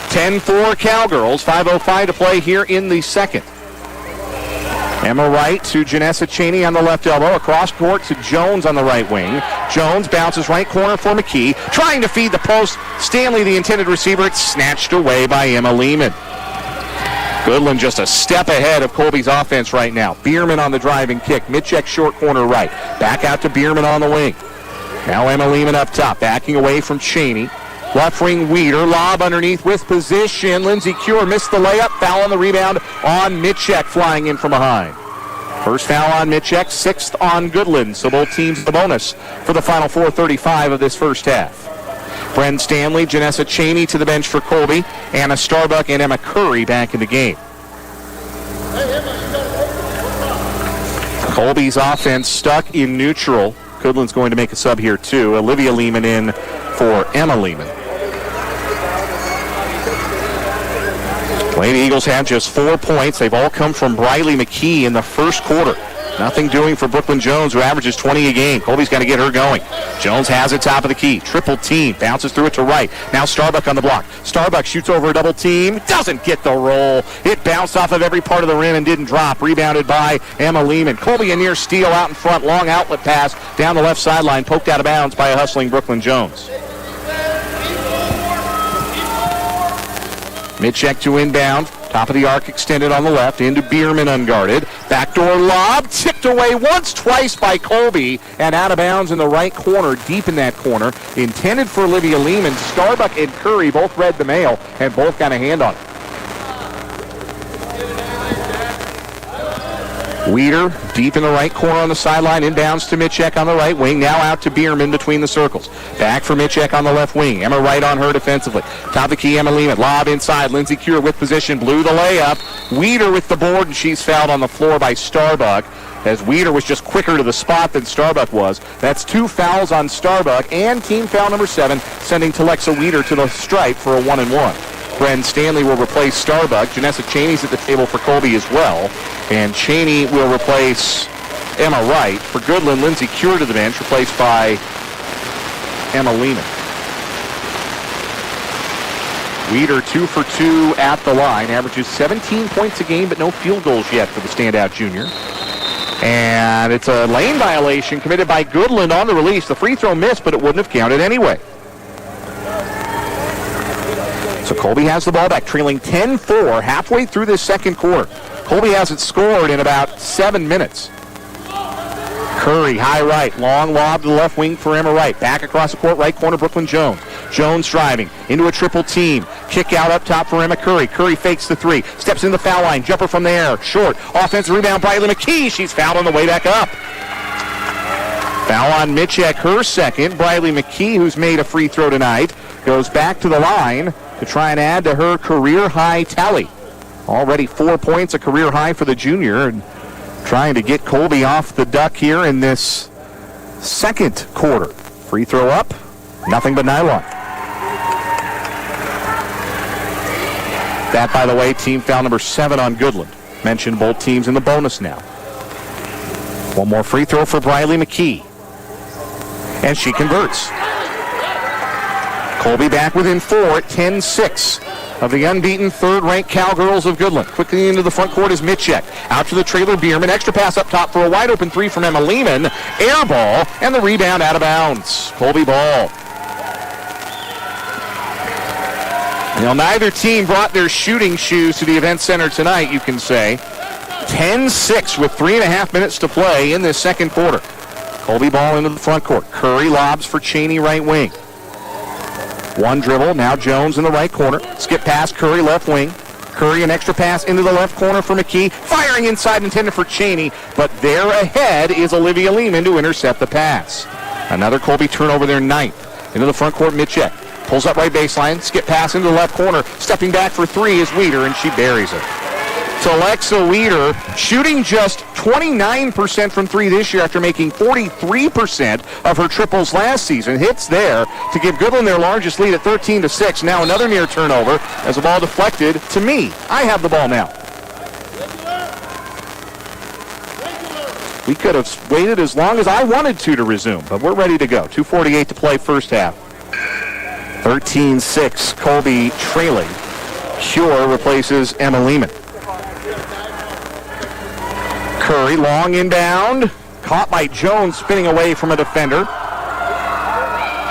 10-4 Cowgirls, 5:05 to play here in the second. Emma Wright to Janessa Cheney on the left elbow. Across court to Jones on the right wing. Jones bounces right corner for McKee. Trying to feed the post. Stanley, the intended receiver. It's snatched away by Emma Lehman. Goodland just a step ahead of Colby's offense right now. Bierman on the driving kick. Mitchek short corner right. Back out to Bierman on the wing. Now Emma Lehman up top. Backing away from Cheney. Left wing Weeder, lob underneath with position. Lindsey Cure missed the layup. Foul on the rebound on Mitchek, flying in from behind. First foul on Mitchek, 6th on Goodland. So both teams the bonus for the final 4:35 of this first half. Bren Stanley, Janessa Cheney to the bench for Colby. Anna Starbuck and Emma Curry back in the game. Colby's offense stuck in neutral. Goodland's going to make a sub here too. Olivia Lehman in for Emma Lehman. Lady Eagles have just 4 points. They've all come from Briley McKee in the first quarter. Nothing doing for Brooklyn Jones, who averages 20 a game. Colby's got to get her going. Jones has it top of the key. Triple team. Bounces through it to right. Now Starbuck on the block. Starbuck shoots over a double team. Doesn't get the roll. It bounced off of every part of the rim and didn't drop. Rebounded by Emma Lehman. Colby a near steal out in front. Long outlet pass down the left sideline. Poked out of bounds by a hustling Brooklyn Jones. Mitchek to inbound. Top of the arc extended on the left. Into Bierman unguarded. Backdoor lob. Tipped away once, twice by Colby. And out of bounds in the right corner, deep in that corner. Intended for Olivia Lehman. Starbuck and Curry both read the mail and both got a hand on it. Weeder deep in the right corner on the sideline. Inbounds to Mitchek on the right wing. Now out to Bierman between the circles. Back for Mitchek on the left wing. Emma Wright on her defensively. Top of the key, Emma Lehman. Lob inside. Lindsey Cure with position. Blew the layup. Weeder with the board, and she's fouled on the floor by Starbuck, as Weeder was just quicker to the spot than Starbuck was. That's 2 fouls on Starbuck, and team foul number 7, sending Telexa Weeder to the stripe for a 1-and-1. Bren Stanley will replace Starbuck. Janessa Cheney's at the table for Colby as well. And Cheney will replace Emma Wright. For Goodland, Lindsey Cure to the bench, replaced by Emma Lehman. Weeder 2 for 2 at the line. Averages 17 points a game, but no field goals yet for the standout junior. And it's a lane violation committed by Goodland on the release. The free throw missed, but it wouldn't have counted anyway. So Colby has the ball back, trailing 10-4 halfway through this second quarter. Colby hasn't scored in about 7 minutes. Curry, high right, long lob to the left wing for Emma Wright. Back across the court, right corner, Brooklyn Jones. Jones driving into a triple team. Kick out up top for Emma Curry. Curry fakes the 3, steps in the foul line, jumper from there, short. Offensive rebound, Briley McKee. She's fouled on the way back up. Foul on Mitchek, her second. Briley McKee, who's made a free throw tonight, goes back to the line to try and add to her career-high tally. Already 4 points, a career high for the junior, and trying to get Colby off the duck here in this second quarter. Free throw up, nothing but nylon. That, by the way, team foul number 7 on Goodland. Mentioned both teams in the bonus now. One more free throw for Briley McKee. And she converts. Colby back within 4 at 10-6 of the unbeaten third-ranked Cowgirls of Goodland. Quickly into the front court is Mitchek. Out to the trailer, Bierman. Extra pass up top for a wide-open 3 from Emma Lehman. Air ball, and the rebound out of bounds. Colby ball. Now, neither team brought their shooting shoes to the event center tonight, you can say. 10-6 with 3.5 minutes to play in this second quarter. Colby ball into the front court. Curry lobs for Cheney right wing. One dribble, now Jones in the right corner. Skip pass, Curry left wing. Curry, an extra pass into the left corner for McKee. Firing inside, intended for Cheney. But there ahead is Olivia Lehman to intercept the pass. Another Colby turnover there, 9th. Into the front court, Mitchek. Pulls up right baseline. Skip pass into the left corner. Stepping back for 3 is Weeder, and she buries it. So Alexa Weeder shooting just 29% from 3 this year after making 43% of her triples last season. Hits there to give Goodland their largest lead at 13-6. Now another near turnover as the ball deflected to me. I have the ball now. We could have waited as long as I wanted to resume, but we're ready to go. 2:48 to play first half. 13-6, Colby trailing. Cure replaces Emma Lehman. Curry, long inbound. Caught by Jones, spinning away from a defender.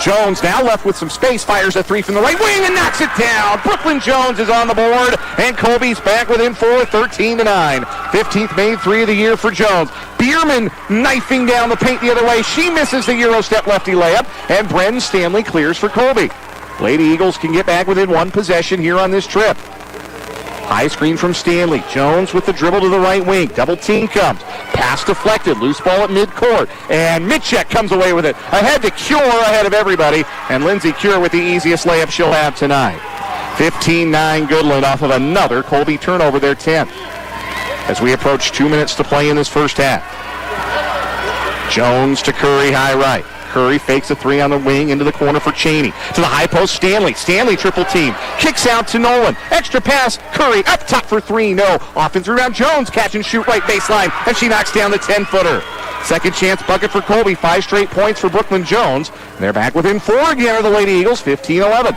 Jones now left with some space, fires a 3 from the right wing and knocks it down. Brooklyn Jones is on the board, and Colby's back within 4, 13-9. 15th made 3 of the year for Jones. Bierman knifing down the paint the other way. She misses the Euro step lefty layup, and Bren Stanley clears for Colby. Lady Eagles can get back within 1 possession here on this trip. High screen from Stanley. Jones with the dribble to the right wing. Double team comes. Pass deflected. Loose ball at midcourt. And Mitchek comes away with it. Ahead to Cure, ahead of everybody. And Lindsay Cure with the easiest layup she'll have tonight. 15-9 Goodland off of another Colby turnover, their 10th. As we approach 2 minutes to play in this first half. Jones to Curry, high right. Curry fakes a 3 on the wing into the corner for Cheney. To the high post, Stanley. Stanley triple team. Kicks out to Nolan. Extra pass. Curry up top for 3. No. Offense rebound. Jones catch and shoot right baseline. And she knocks down the 10-footer. Second chance bucket for Colby. 5 straight points for Brooklyn Jones. They're back within 4 again of the Lady Eagles. 15-11.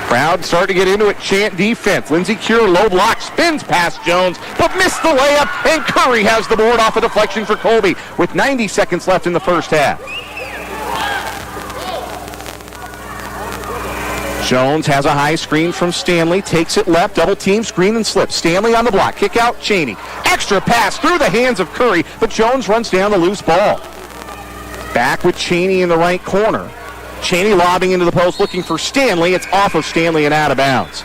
Crowd starting to get into it. Chant defense. Lindsay Cure, low block, spins past Jones, but missed the layup, and Curry has the board off a deflection for Colby with 90 seconds left in the first half. Jones has a high screen from Stanley, takes it left, double team, screen and slip. Stanley on the block, kick out Cheney. Extra pass through the hands of Curry, but Jones runs down the loose ball. Back with Cheney in the right corner. Cheney lobbing into the post, looking for Stanley. It's off of Stanley and out of bounds.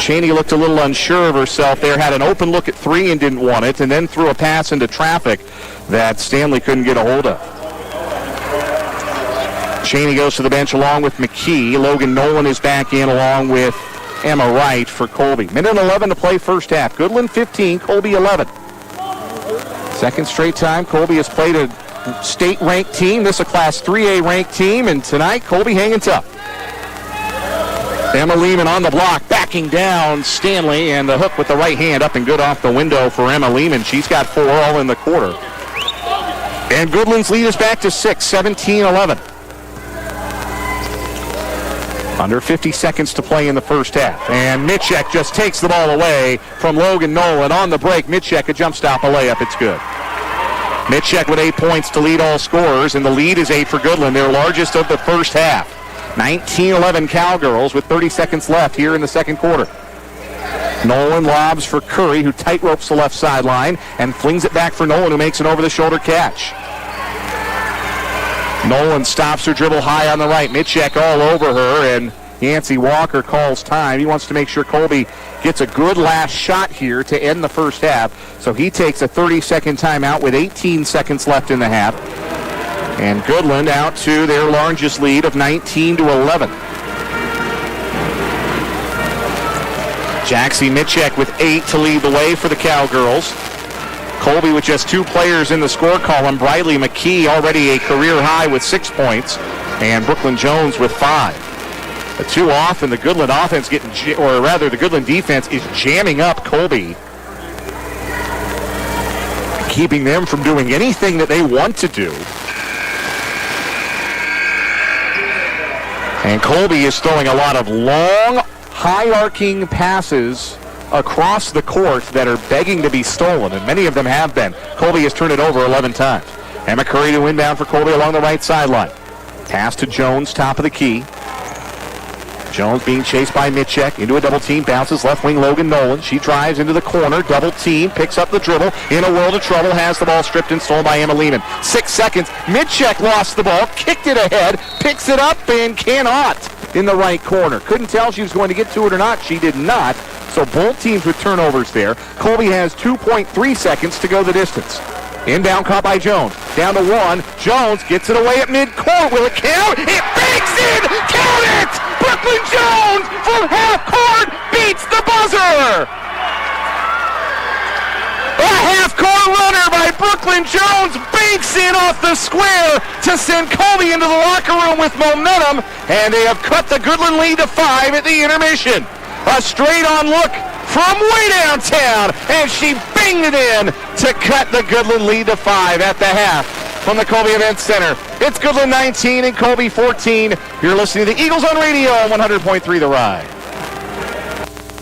Cheney looked a little unsure of herself there, had an open look at 3 and didn't want it, and then threw a pass into traffic that Stanley couldn't get a hold of. Cheney goes to the bench along with McKee. Logan Nolan is back in along with Emma Wright for Colby. Minute 11 to play first half. Goodland 15, Colby 11. Second straight time Colby has played a state-ranked team. This is a Class 3A ranked team, and tonight Colby hanging tough. Emma Lehman on the block, backing down Stanley, and the hook with the right hand up and good off the window for Emma Lehman. She's got 4 all in the quarter. And Goodland's lead is back to 6, 17-11. Under 50 seconds to play in the first half. And Mitchek just takes the ball away from Logan Nolan. On the break, Mitchek a jump stop, a layup. It's good. Mitchek with 8 points to lead all scorers, and the lead is 8 for Goodland, their largest of the first half. 19-11 Cowgirls with 30 seconds left here in the second quarter. Nolan lobs for Curry, who tight ropes the left sideline, and flings it back for Nolan, who makes an over-the-shoulder catch. Nolan stops her dribble high on the right. Mitchek all over her, and Yancey Walker calls time. He wants to make sure Colby gets a good last shot here to end the first half. So he takes a 30-second timeout with 18 seconds left in the half. And Goodland out to their largest lead of 19-11. Jaxie Mitchek with 8 to lead the way for the Cowgirls. Colby with just 2 players in the score column. Briley McKee already a career high with 6 points. And Brooklyn Jones with 5. A 2 off, and the Goodland offense the Goodland defense is jamming up Colby, keeping them from doing anything that they want to do. And Colby is throwing a lot of long, high-arcing passes across the court that are begging to be stolen, and many of them have been. Colby has turned it over 11 times. Emma Curry to inbound for Colby along the right sideline. Pass to Jones, top of the key. Jones being chased by Mitchek into a double team, bounces left wing Logan Nolan. She drives into the corner, double team, picks up the dribble, in a world of trouble, has the ball stripped and stolen by Emma Lehman. 6 seconds, Mitchek lost the ball, kicked it ahead, picks it up and cannot in the right corner. Couldn't tell she was going to get to it or not. She did not. So both teams with turnovers there. Colby has 2.3 seconds to go the distance. Inbound caught by Jones. Down to 1. Jones gets it away at midcourt. Will it count? It banks in! Count it! Brooklyn Jones from half court beats the buzzer! A half-court runner by Brooklyn Jones banks in off the square to send Colby into the locker room with momentum, and they have cut the Goodland lead to 5 at the intermission. A straight-on look from way downtown, and she banged it in to cut the Goodland lead to 5 at the half from the Colby Events Center. It's Goodland 19 and Colby 14. You're listening to the Eagles on Radio on 100.3 The Ride.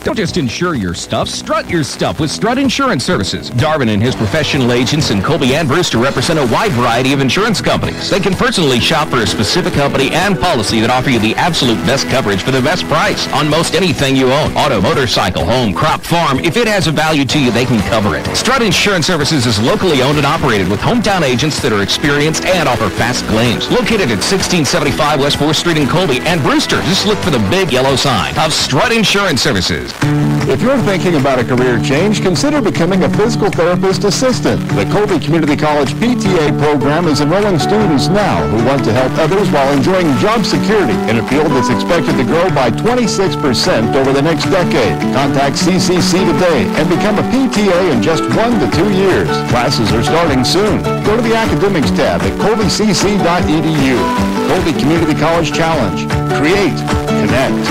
Don't just insure your stuff, strut your stuff with Strut Insurance Services. Darvin and his professional agents in Colby and Brewster represent a wide variety of insurance companies. They can personally shop for a specific company and policy that offer you the absolute best coverage for the best price on most anything you own. Auto, motorcycle, home, crop, farm. If it has a value to you, they can cover it. Strut Insurance Services is locally owned and operated with hometown agents that are experienced and offer fast claims. Located at 1675 West 4th Street in Colby and Brewster, just look for the big yellow sign of Strut Insurance Services. If you're thinking about a career change, consider becoming a physical therapist assistant. The Colby Community College PTA program is enrolling students now who want to help others while enjoying job security in a field that's expected to grow by 26% over the next decade. Contact CCC today and become a PTA in just 1 to 2 years. Classes are starting soon. Go to the Academics tab at colbycc.edu. Colby Community College Challenge. Create. Connect.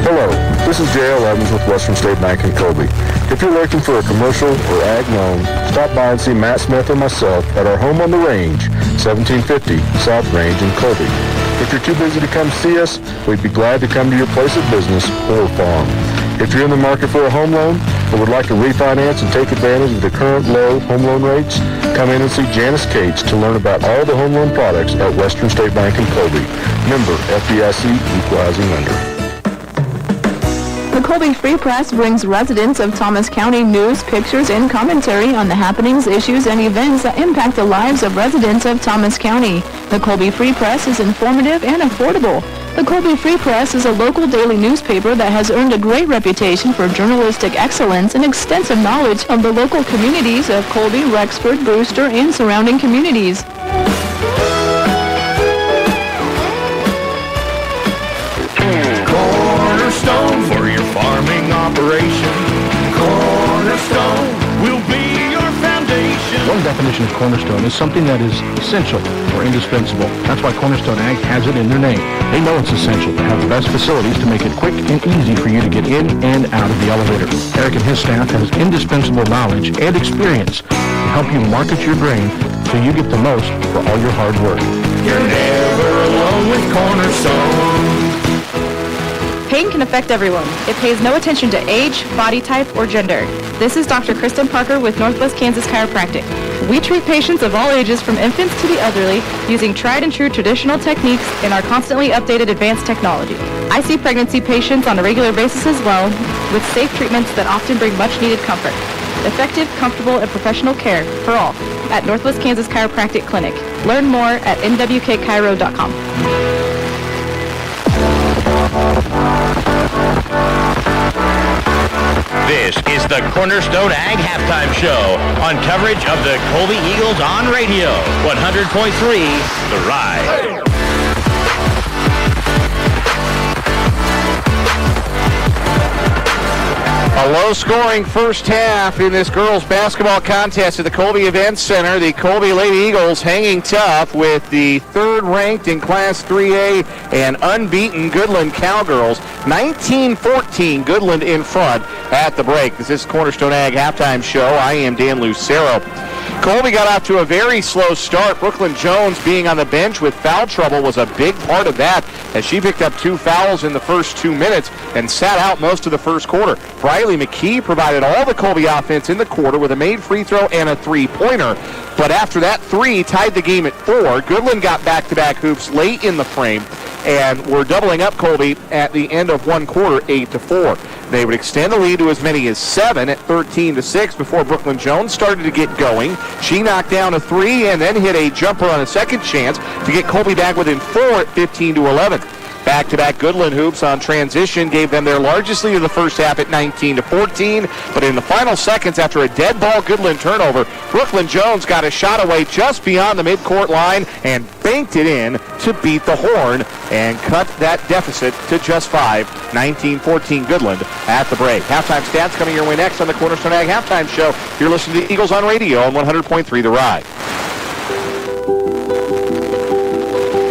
Hello, this is J.L. Evans with Western State Bank in Colby. If you're looking for a commercial or ag loan, stop by and see Matt Smith or myself at our home on the range, 1750 South Range in Colby. If you're too busy to come see us, we'd be glad to come to your place of business or farm. If you're in the market for a home loan or would like to refinance and take advantage of the current low home loan rates, come in and see Janice Cates to learn about all the home loan products at Western State Bank in Colby. Member FDIC Equalizing Lender. The Colby Free Press brings residents of Thomas County news, pictures, and commentary on the happenings, issues, and events that impact the lives of residents of Thomas County. The Colby Free Press is informative and affordable. The Colby Free Press is a local daily newspaper that has earned a great reputation for journalistic excellence and extensive knowledge of the local communities of Colby, Rexford, Brewster, and surrounding communities. Cornerstone for your farming operation. Cornerstone will be your foundation. One definition of cornerstone is something that is essential or indispensable. That's why Cornerstone Ag has it in their name. They know it's essential to have the best facilities to make it quick and easy for you to get in and out of the elevator. Eric and his staff has indispensable knowledge and experience to help you market your grain so you get the most for all your hard work. You're never alone with Cornerstone. Pain can affect everyone. It pays no attention to age, body type, or gender. This is Dr. Kristen Parker with Northwest Kansas Chiropractic. We treat patients of all ages from infants to the elderly using tried and true traditional techniques and our constantly updated advanced technology. I see pregnancy patients on a regular basis as well with safe treatments that often bring much needed comfort. Effective, comfortable, and professional care for all at Northwest Kansas Chiropractic Clinic. Learn more at nwkchiro.com. This is the Cornerstone Ag Halftime Show on coverage of the Colby Eagles on radio. 100.3 The Ride. A low-scoring first half in this girls' basketball contest at the Colby Events Center. The Colby Lady Eagles hanging tough with the third-ranked in Class 3A and unbeaten Goodland Cowgirls. 19-14, Goodland in front at the break. This is Cornerstone Ag Halftime Show. I am Dan Lucero. Colby got off to a very slow start. Brooklyn Jones being on the bench with foul trouble was a big part of that. as she picked up 2 fouls in the first 2 minutes and sat out most of the first quarter. Briley McKee provided all the Colby offense in the quarter with a made free throw and a three-pointer. But after that 3 tied the game at 4, Goodland got back-to-back hoops late in the frame and were doubling up Colby at the end of one quarter, 8-4. They would extend the lead to as many as 7 at 13-6 before Brooklyn Jones started to get going. She knocked down a 3 and then hit a jumper on a second chance to get Colby back within 4 at 15-11. Back-to-back Goodland hoops on transition gave them their largest lead of the first half at 19-14, but in the final seconds after a dead ball Goodland turnover, Brooklyn Jones got a shot away just beyond the midcourt line and banked it in to beat the Horn and cut that deficit to just 5, 19-14 Goodland at the break. Halftime stats coming your way next on the Cornerstone Ag Halftime Show. You're listening to the Eagles on radio on 100.3 The Ride.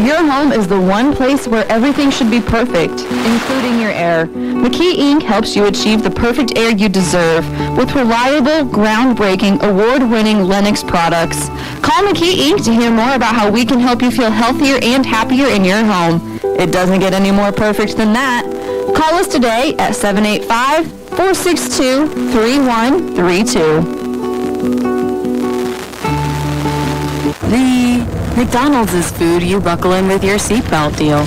Your home is the one place where everything should be perfect, including your air. McKee Inc. helps you achieve the perfect air you deserve with reliable, groundbreaking, award-winning Lennox products. Call McKee Inc. to hear more about how we can help you feel healthier and happier in your home. It doesn't get any more perfect than that. Call us today at 785-462-3132. McDonald's is food you buckle in with your seatbelt deal.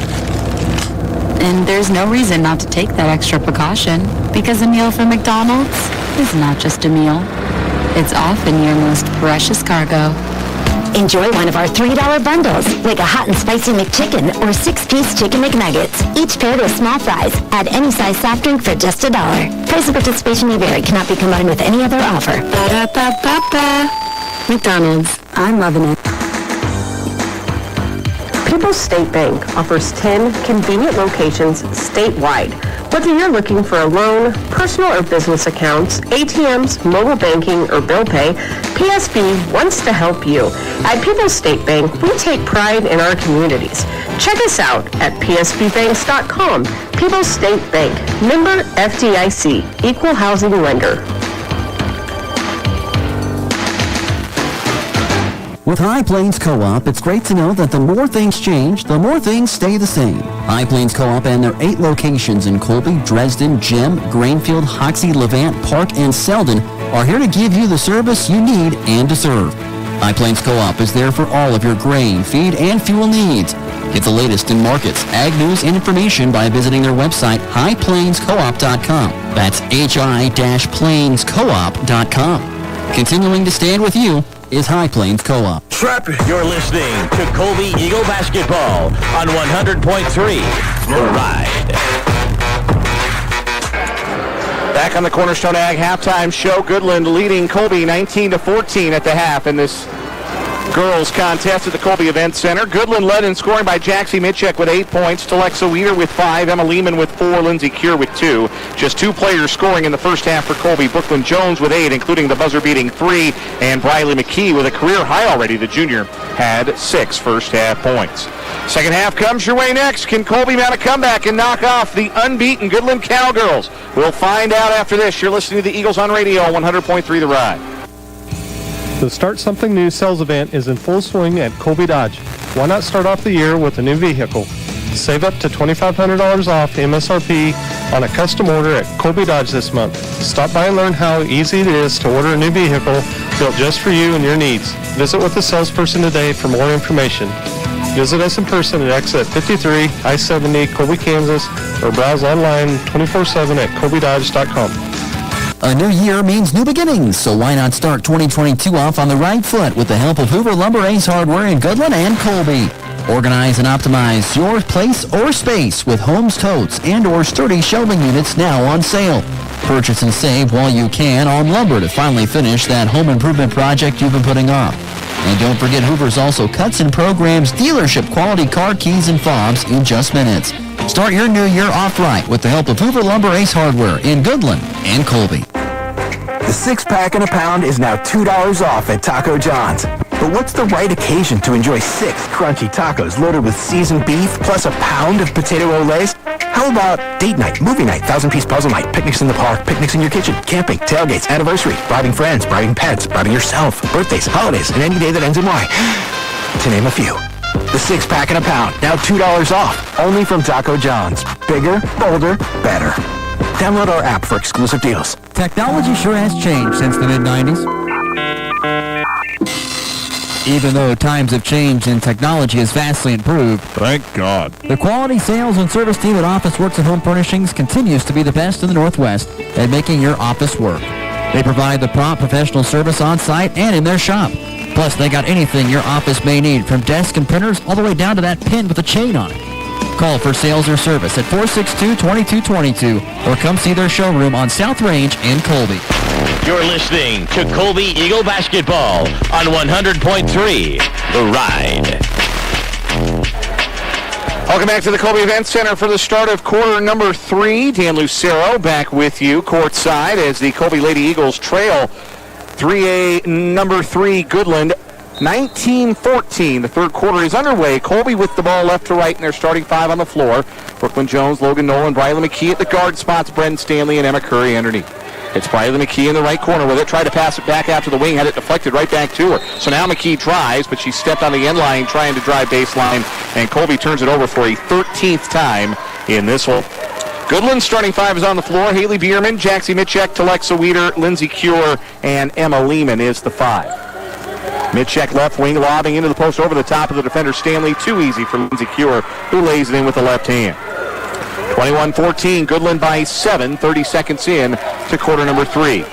And there's no reason not to take that extra precaution, because a meal from McDonald's is not just a meal. It's often your most precious cargo. Enjoy one of our $3 bundles, like a hot and spicy McChicken or 6-piece Chicken McNuggets, each paired with small fries. Add any size soft drink for just $1. Price and participation may vary. Cannot be combined with any other offer. Ba-da-ba-ba-ba. McDonald's. I'm loving it. People's State Bank offers 10 convenient locations statewide. Whether you're looking for a loan, personal or business accounts, ATMs, mobile banking, or bill pay, PSB wants to help you. At People's State Bank, we take pride in our communities. Check us out at psbbanks.com. People's State Bank, member FDIC, equal housing lender. With High Plains Co-op, it's great to know that the more things change, the more things stay the same. High Plains Co-op and their 8 locations in Colby, Dresden, Gem, Grainfield, Hoxie, Levant, Park, and Selden are here to give you the service you need and deserve. High Plains Co-op is there for all of your grain, feed, and fuel needs. Get the latest in markets, ag news, and information by visiting their website, highplainscoop.com. That's hi-plainscoop.com. Continuing to stand with you is High Plains Co-op. You're listening to Colby Eagle Basketball on 100.3 The Ride. Back on the Cornerstone Ag Halftime Show, Goodland leading Colby 19-14 at the half in this girls contest at the Colby Event Center. Goodland led in scoring by Jaxie Mitchek with 8 points, Telexa Weeder with 5, Emma Lehman with 4, Lindsey Cure with 2. Just 2 players scoring in the first half for Colby. Brooklyn Jones with 8, including the buzzer-beating 3, and Briley McKee with a career high already. The junior had 6 first-half points. Second half comes your way next. Can Colby mount a comeback and knock off the unbeaten Goodland Cowgirls? We'll find out after this. You're listening to the Eagles on radio on 100.3 The Ride. The Start Something New sales event is in full swing at Colby Dodge. Why not start off the year with a new vehicle? Save up to $2,500 off MSRP on a custom order at Colby Dodge this month. Stop by and learn how easy it is to order a new vehicle built just for you and your needs. Visit with a salesperson today for more information. Visit us in person at exit 53, I-70, Colby, Kansas, or browse online 24/7 at colbydodge.com. A new year means new beginnings, so why not start 2022 off on the right foot with the help of Hoover Lumber Ace Hardware in Goodland and Colby. Organize and optimize your place or space with Holmes totes and or sturdy shelving units now on sale. Purchase and save while you can on lumber to finally finish that home improvement project you've been putting off. And don't forget Hoover's also cuts and programs dealership quality car keys and fobs in just minutes. Start your new year off right with the help of Hoover Lumber Ace Hardware in Goodland and Colby. The 6-pack and a pound is now $2 off at Taco John's. But what's the right occasion to enjoy 6 crunchy tacos loaded with seasoned beef plus a pound of potato olays? How about date night, movie night, 1,000-piece puzzle night, picnics in the park, picnics in your kitchen, camping, tailgates, anniversary, bribing friends, bribing pets, bribing yourself, birthdays, holidays, and any day that ends in Y, to name a few. The 6-pack and a pound, now $2 off, only from Taco John's. Bigger, bolder, better. Download our app for exclusive deals. Technology sure has changed since the mid-90s. Even though times have changed and technology has vastly improved, Thank God. the quality sales and service team at Office Works and Home Furnishings continues to be the best in the Northwest at making your office work. They provide the prompt professional service on site and in their shop. Plus, they got anything your office may need, from desks and printers all the way down to that pin with a chain on it. Call for sales or service at 462-2222 or come see their showroom on South Range in Colby. You're listening to Colby Eagle Basketball on 100.3 The Ride. Welcome back to the Colby Event Center for the start of quarter number 3. Dan Lucero back with you courtside as the Colby Lady Eagles trail 3A number 3 Goodland 19-14. The third quarter is underway. Colby with the ball left to right in their starting 5 on the floor. Brooklyn Jones, Logan Nolan, Briley McKee at the guard spots, Brendan Stanley and Emma Curry underneath. It's Briley McKee in the right corner with it. Tried to pass it back out to the wing, had it deflected right back to her. So now McKee drives, but she stepped on the end line trying to drive baseline, and Colby turns it over for a 13th time in this one. Goodland's starting 5 is on the floor. Haley Bierman, Jaxie Mitchek, Telexa Weeder, Lindsey Cure, and Emma Lehman is the 5. Mitchek left wing, lobbing into the post over the top of the defender Stanley. Too easy for Lindsey Cure, who lays it in with the left hand. 21-14, Goodland by 7, 30 seconds in to quarter number 3.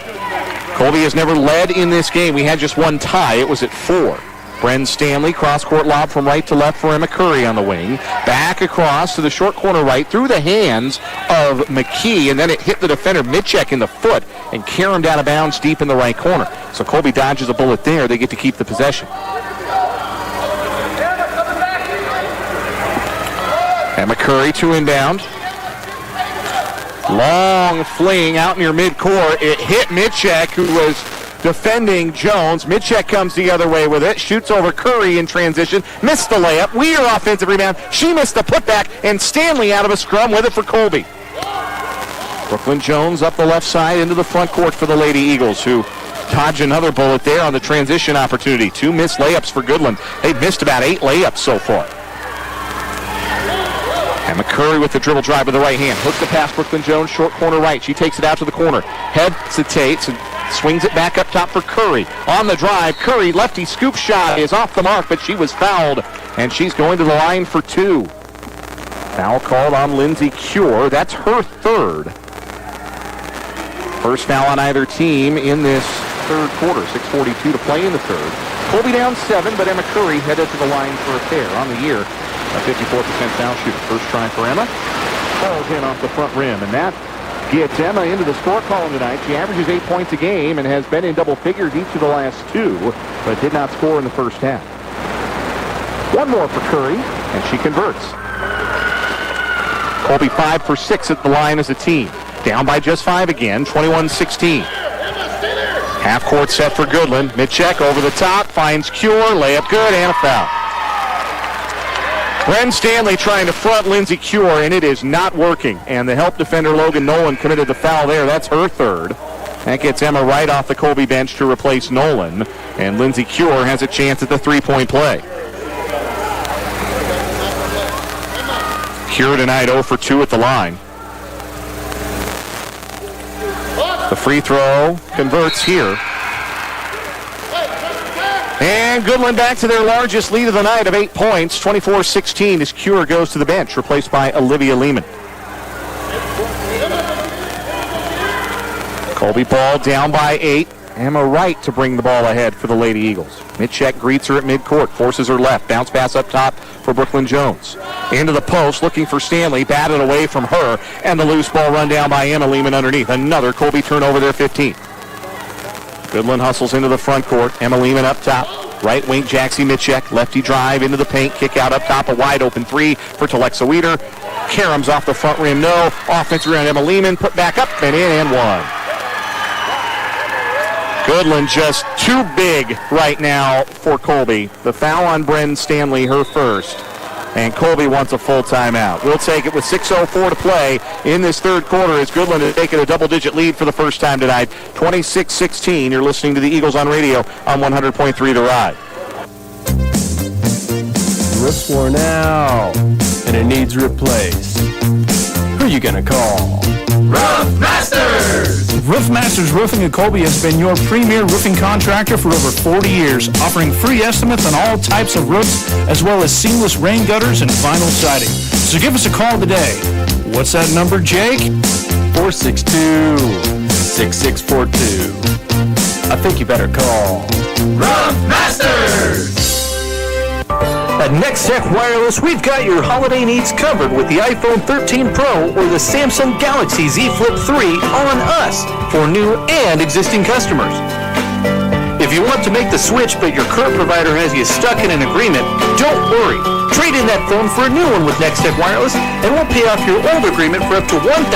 Colby has never led in this game. We had just one tie. It was at 4. Bren Stanley, cross-court lob from right to left for Emma Curry on the wing. Back across to the short corner right through the hands of McKee, and then it hit the defender Mitchek in the foot and caromed out of bounds deep in the right corner. So Colby dodges a bullet there. They get to keep the possession. Emma Curry to inbound. Long fling out near midcourt. It hit Mitchek, who was defending Jones. Mitchek comes the other way with it, shoots over Curry in transition, missed the layup. Weeder offensive rebound. She missed the putback, and Stanley out of a scrum with it for Colby. Brooklyn Jones up the left side into the front court for the Lady Eagles, who dodge another bullet there on the transition opportunity. 2 missed layups for Goodland. They've missed about 8 layups so far. Emma Curry with the dribble drive with the right hand. Hooks it past Brooklyn Jones, short corner right. She takes it out to the corner. Hesitates and swings it back up top for Curry. On the drive, Curry, lefty scoop shot is off the mark, but she was fouled, and she's going to the line for 2. Foul called on Lindsey Cure. That's her 3rd. First foul on either team in this third quarter. 6:42 to play in the third. Colby down 7, but Emma Curry headed to the line for a pair on the year. A 54% foul shooter. First try for Emma. Falls in off the front rim, and that gets Emma into the score column tonight. She averages 8 points a game and has been in double figures each of the last 2, but did not score in the first half. One more for Curry, and she converts. Colby 5 for 6 at the line as a team. Down by just 5 again, 21-16. Half court set for Goodland. Mitchek over the top, finds Cure, layup good, and a foul. Bren Stanley trying to front Lindsey Cure, and it is not working. And the help defender Logan Nolan committed the foul there. That's her 3rd. That gets Emma right off the Colby bench to replace Nolan. And Lindsey Cure has a chance at the 3-point play. Cure tonight 0 for 2 at the line. The free throw converts here. And Goodland back to their largest lead of the night of 8 points, 24-16, as Cure goes to the bench, replaced by Olivia Lehman. Colby ball down by 8. Emma Wright to bring the ball ahead for the Lady Eagles. Mitchek greets her at midcourt, forces her left. Bounce pass up top for Brooklyn Jones. Into the post, looking for Stanley, batted away from her, and the loose ball run down by Emma Lehman underneath. Another Colby turnover there, 15. Goodland hustles into the front court. Emma Lehman up top. Right wing, Jaxie Mitchek. Lefty drive into the paint. Kick out up top. A wide open 3 for Telexa Weeder. Karams off the front rim. No. Offensive rebound, Emma Lehman. Put back up and in and 1. Goodland just too big right now for Colby. The foul on Bren Stanley, her 1st. And Colby wants a full timeout. We'll take it with 6:04 to play in this third quarter as Goodland has taken a double-digit lead for the first time tonight. 26-16. You're listening to the Eagles on radio on 100.3 The Ride. roof's worn out and it needs replaced. Who are you gonna call? Roof Masters! Roof Masters Roofing of Colby has been your premier roofing contractor for over 40 years, offering free estimates on all types of roofs, as well as seamless rain gutters and vinyl siding. So give us a call today. What's that number, Jake? 462-6642. I think you better call Roof Masters! At Nextech Wireless, we've got your holiday needs covered with the iPhone 13 Pro or the Samsung Galaxy Z Flip 3 on us for new and existing customers. If you want to make the switch but your current provider has you stuck in an agreement, don't worry. Trade in that phone for a new one with Nextech Wireless and we'll pay off your old agreement for up to $1,000.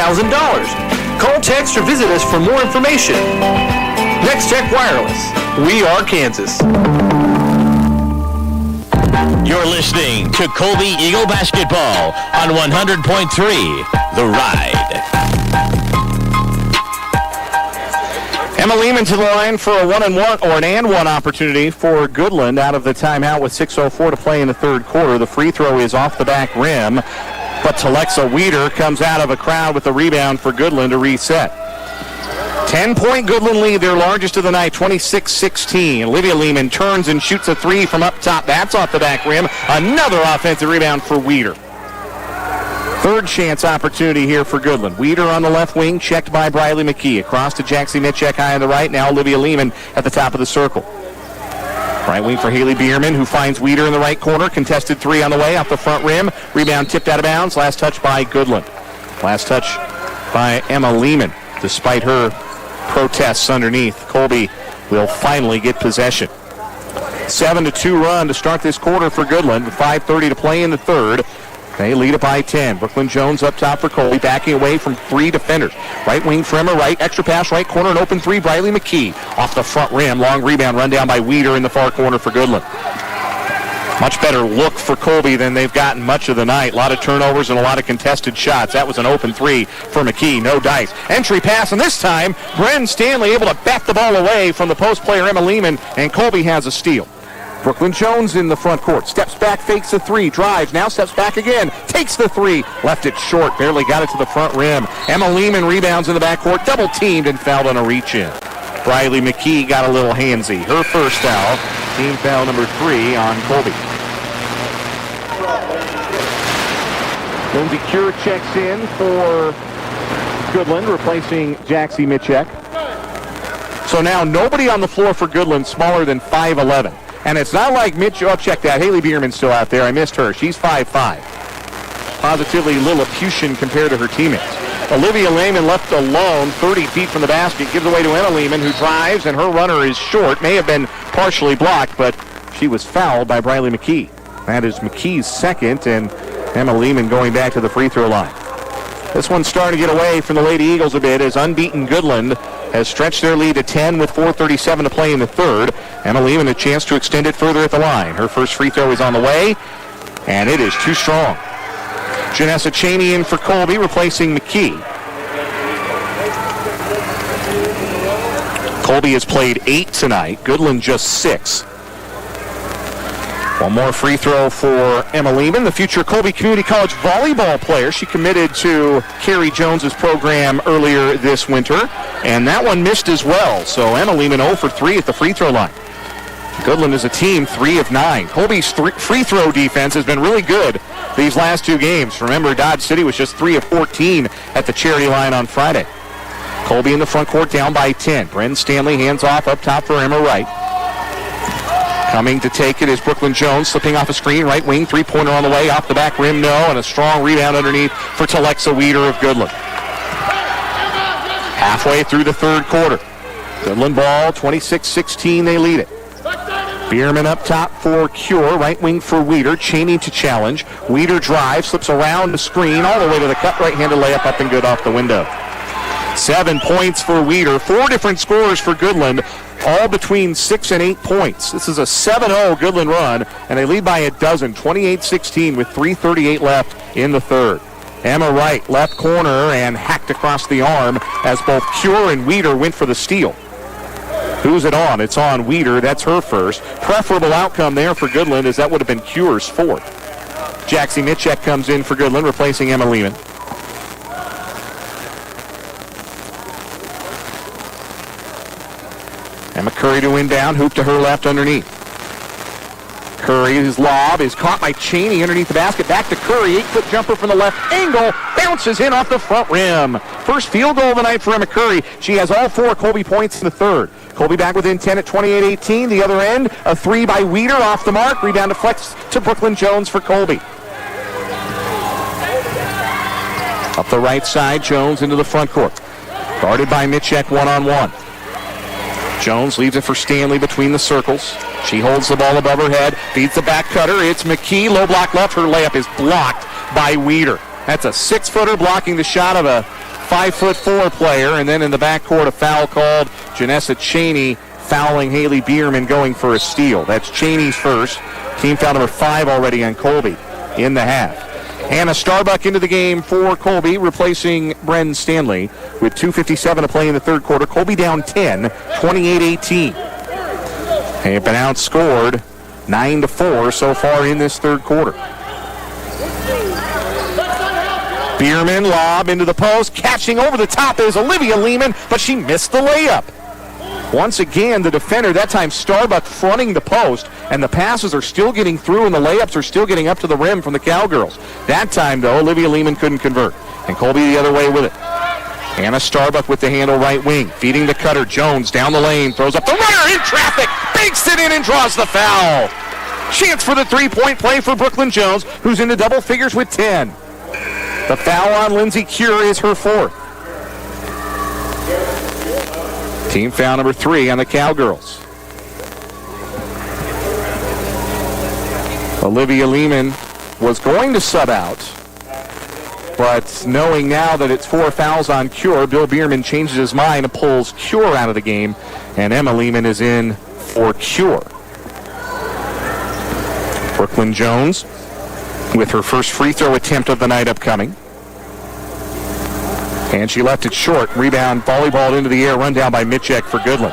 Call, text, or visit us for more information. Nextech Wireless. We are Kansas. You're listening to Colby Eagle Basketball on 100.3 The Ride. Emma Lehman to the line for a one opportunity for Goodland out of the timeout with 6:04 to play in the third quarter. The free throw is off the back rim, but Telexa Weeder comes out of a crowd with the rebound for Goodland to reset. 10-point Goodland lead, their largest of the night, 26-16. Olivia Lehman turns and shoots a three from up top. That's off the back rim. Another offensive rebound for Weeder. Third chance opportunity here for Goodland. Weeder on the left wing, checked by Briley McKee. Across to Jaxie Mitchek high on the right. Now Olivia Lehman at the top of the circle. Right wing for Haley Bierman, who finds Weeder in the right corner. Contested three on the way off the front rim. Rebound tipped out of bounds. Last touch by Goodland. Last touch by Emma Lehman. Despite her protests underneath, Colby will finally get possession. 7-2 run to start this quarter for Goodland with 5:30 to play in the third. They lead it by 10. Brooklyn Jones up top for Colby, backing away from three defenders. Right wing for Emma Wright, extra pass right corner, an open three. Briley McKee off the front rim. Long rebound run down by Weeder in the far corner for Goodland. Much better look for Colby than they've gotten much of the night. A lot of turnovers and a lot of contested shots. That was an open three for McKee. No dice. Entry pass, and this time, Bren Stanley able to bat the ball away from the post player Emma Lehman, and Colby has a steal. Brooklyn Jones in the front court. Steps back, fakes the three, drives, now steps back again, takes the three, left it short, barely got it to the front rim. Emma Lehman rebounds in the backcourt, double teamed and fouled on a reach-in. Briley McKee got a little handsy. Her first foul, team foul number 3 on Colby. Lindsay Cure checks in for Goodland, replacing Jaxie Mitchek. So now nobody on the floor for Goodland smaller than 5'11". And it's not like check that. Haley Bierman's still out there. I missed her. She's 5'5". Positively Lilliputian compared to her teammates. Olivia Lehman left alone 30 feet from the basket. Gives away to Emma Lehman, who drives, and her runner is short. May have been partially blocked, but she was fouled by Briley McKee. That is McKee's second, and Emma Lehman going back to the free throw line. This one's starting to get away from the Lady Eagles a bit as unbeaten Goodland has stretched their lead to 10 with 4:37 to play in the third. Emma Lehman a chance to extend it further at the line. Her first free throw is on the way, and it is too strong. Janessa Cheney in for Colby, replacing McKee. Colby has played 8 tonight. Goodland just 6. One more free throw for Emma Lehman, the future Colby Community College volleyball player. She committed to Carrie Jones's program earlier this winter, and that one missed as well. So Emma Lehman 0 for 3 at the free throw line. Goodland is a team 3 of 9. Colby's free throw defense has been really good these last 2 games. Remember, Dodge City was just 3 of 14 at the charity line on Friday. Colby in the front court down by 10. Bren Stanley hands off up top for Emma Wright. Coming to take it is Brooklyn Jones, slipping off a screen, right wing, three-pointer on the way, off the back rim, no, and a strong rebound underneath for Telexa Weeder of Goodland. Halfway through the third quarter. Goodland ball, 26-16, they lead it. Bierman up top for Cure, right wing for Weeder, Cheney to challenge. Weeder drives, slips around the screen, all the way to the cut, right-handed layup up and good off the window. 7 points for Weeder, 4 different scorers for Goodland, all between 6 and 8 points. This is a 7-0 Goodland run, and they lead by a dozen, 28-16 with 3:38 left in the third. Emma Wright, left corner, and hacked across the arm as both Cure and Weeder went for the steal. Who's it on? It's on Weeder. That's her first. Preferable outcome there for Goodland, as that would have been Cure's fourth. Jaxie Mitchek comes in for Goodland, replacing Emma Lehman. Emma Curry to inbound, hoop to her left underneath. Curry's lob is caught by Cheney underneath the basket. Back to Curry, 8-foot jumper from the left angle, bounces in off the front rim. First field goal of the night for Emma Curry. She has all 4 Colby points in the third. Colby back within 10 at 28-18. The other end, a 3 by Weeder off the mark. Rebound deflects to Brooklyn Jones for Colby. Up the right side, Jones into the front court. Guarded by Mitchek one-on-one. Jones leaves it for Stanley between the circles. She holds the ball above her head, feeds the back cutter. It's McKee, low block left. Her layup is blocked by Weeder. That's a 6-footer blocking the shot of a 5'4" player. And then in the backcourt, a foul called. Janessa Cheney fouling Haley Bierman, going for a steal. That's Cheney's first. Team foul number 5 already on Colby in the half. Hannah Starbuck into the game for Colby, replacing Bren Stanley with 2:57 to play in the third quarter. Colby down 10, 28-18. They've been outscored 9-4 so far in this third quarter. Bierman lob into the post. Catching over the top is Olivia Lehman, but she missed the layup. Once again, the defender, that time Starbuck fronting the post, and the passes are still getting through and the layups are still getting up to the rim from the Cowgirls. That time, though, Olivia Lehman couldn't convert, and Colby the other way with it. Hannah Starbuck with the handle right wing, feeding the cutter. Jones down the lane, throws up the runner in traffic, banks it in and draws the foul. Chance for the three-point play for Brooklyn Jones, who's into double figures with 10. The foul on Lindsay Cure is her fourth. Team foul number 3 on the Cowgirls. Olivia Lehman was going to sub out, but knowing now that it's 4 fouls on Cure, Bill Bierman changes his mind and pulls Cure out of the game, and Emma Lehman is in for Cure. Brooklyn Jones with her first free throw attempt of the night upcoming. And she left it short. Rebound, volleyball into the air, run down by Mitchek for Goodland.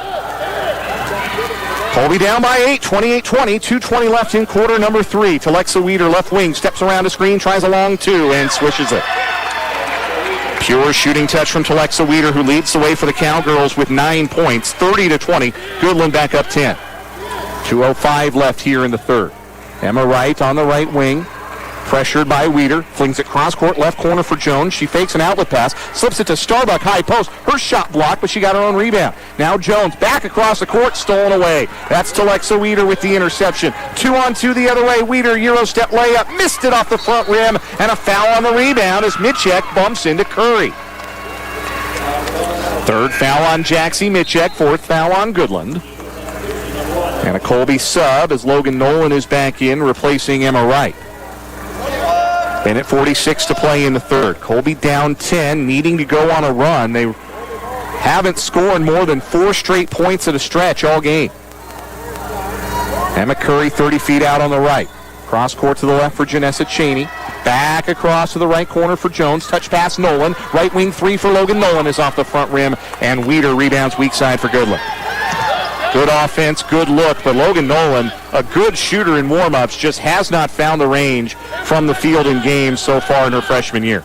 Colby down by 8, 28-20, 2:20 left in quarter number 3. Telexa Weeder, left wing, steps around the screen, tries a long 2, and swishes it. Pure shooting touch from Telexa Weeder, who leads the way for the Cowgirls with 9 points, 30-20. Goodland back up 10. 2:05 left here in the third. Emma Wright on the right wing. Pressured by Weeder, flings it cross-court, left corner for Jones. She fakes an outlet pass, slips it to Starbuck, high post. Her shot blocked, but she got her own rebound. Now Jones back across the court, stolen away. That's Telexa Weeder with the interception. 2-on-2 the other way. Weeder, Euro step layup, missed it off the front rim, and a foul on the rebound as Mitchek bumps into Curry. Third foul on Jaxie Mitchek, fourth foul on Goodland. And a Colby sub as Logan Nolan is back in, replacing Emma Wright. Minute 46 to play in the third. Colby down 10, needing to go on a run. They haven't scored more than 4 straight points at a stretch all game. Emma Curry 30 feet out on the right. Cross court to the left for Janessa Cheney. Back across to the right corner for Jones. Touch pass Nolan. Right wing 3 for Logan Nolan is off the front rim. And Weeder rebounds weak side for Goodland. Good offense, good look, but Logan Nolan, a good shooter in warm-ups, just has not found the range from the field in games so far in her freshman year.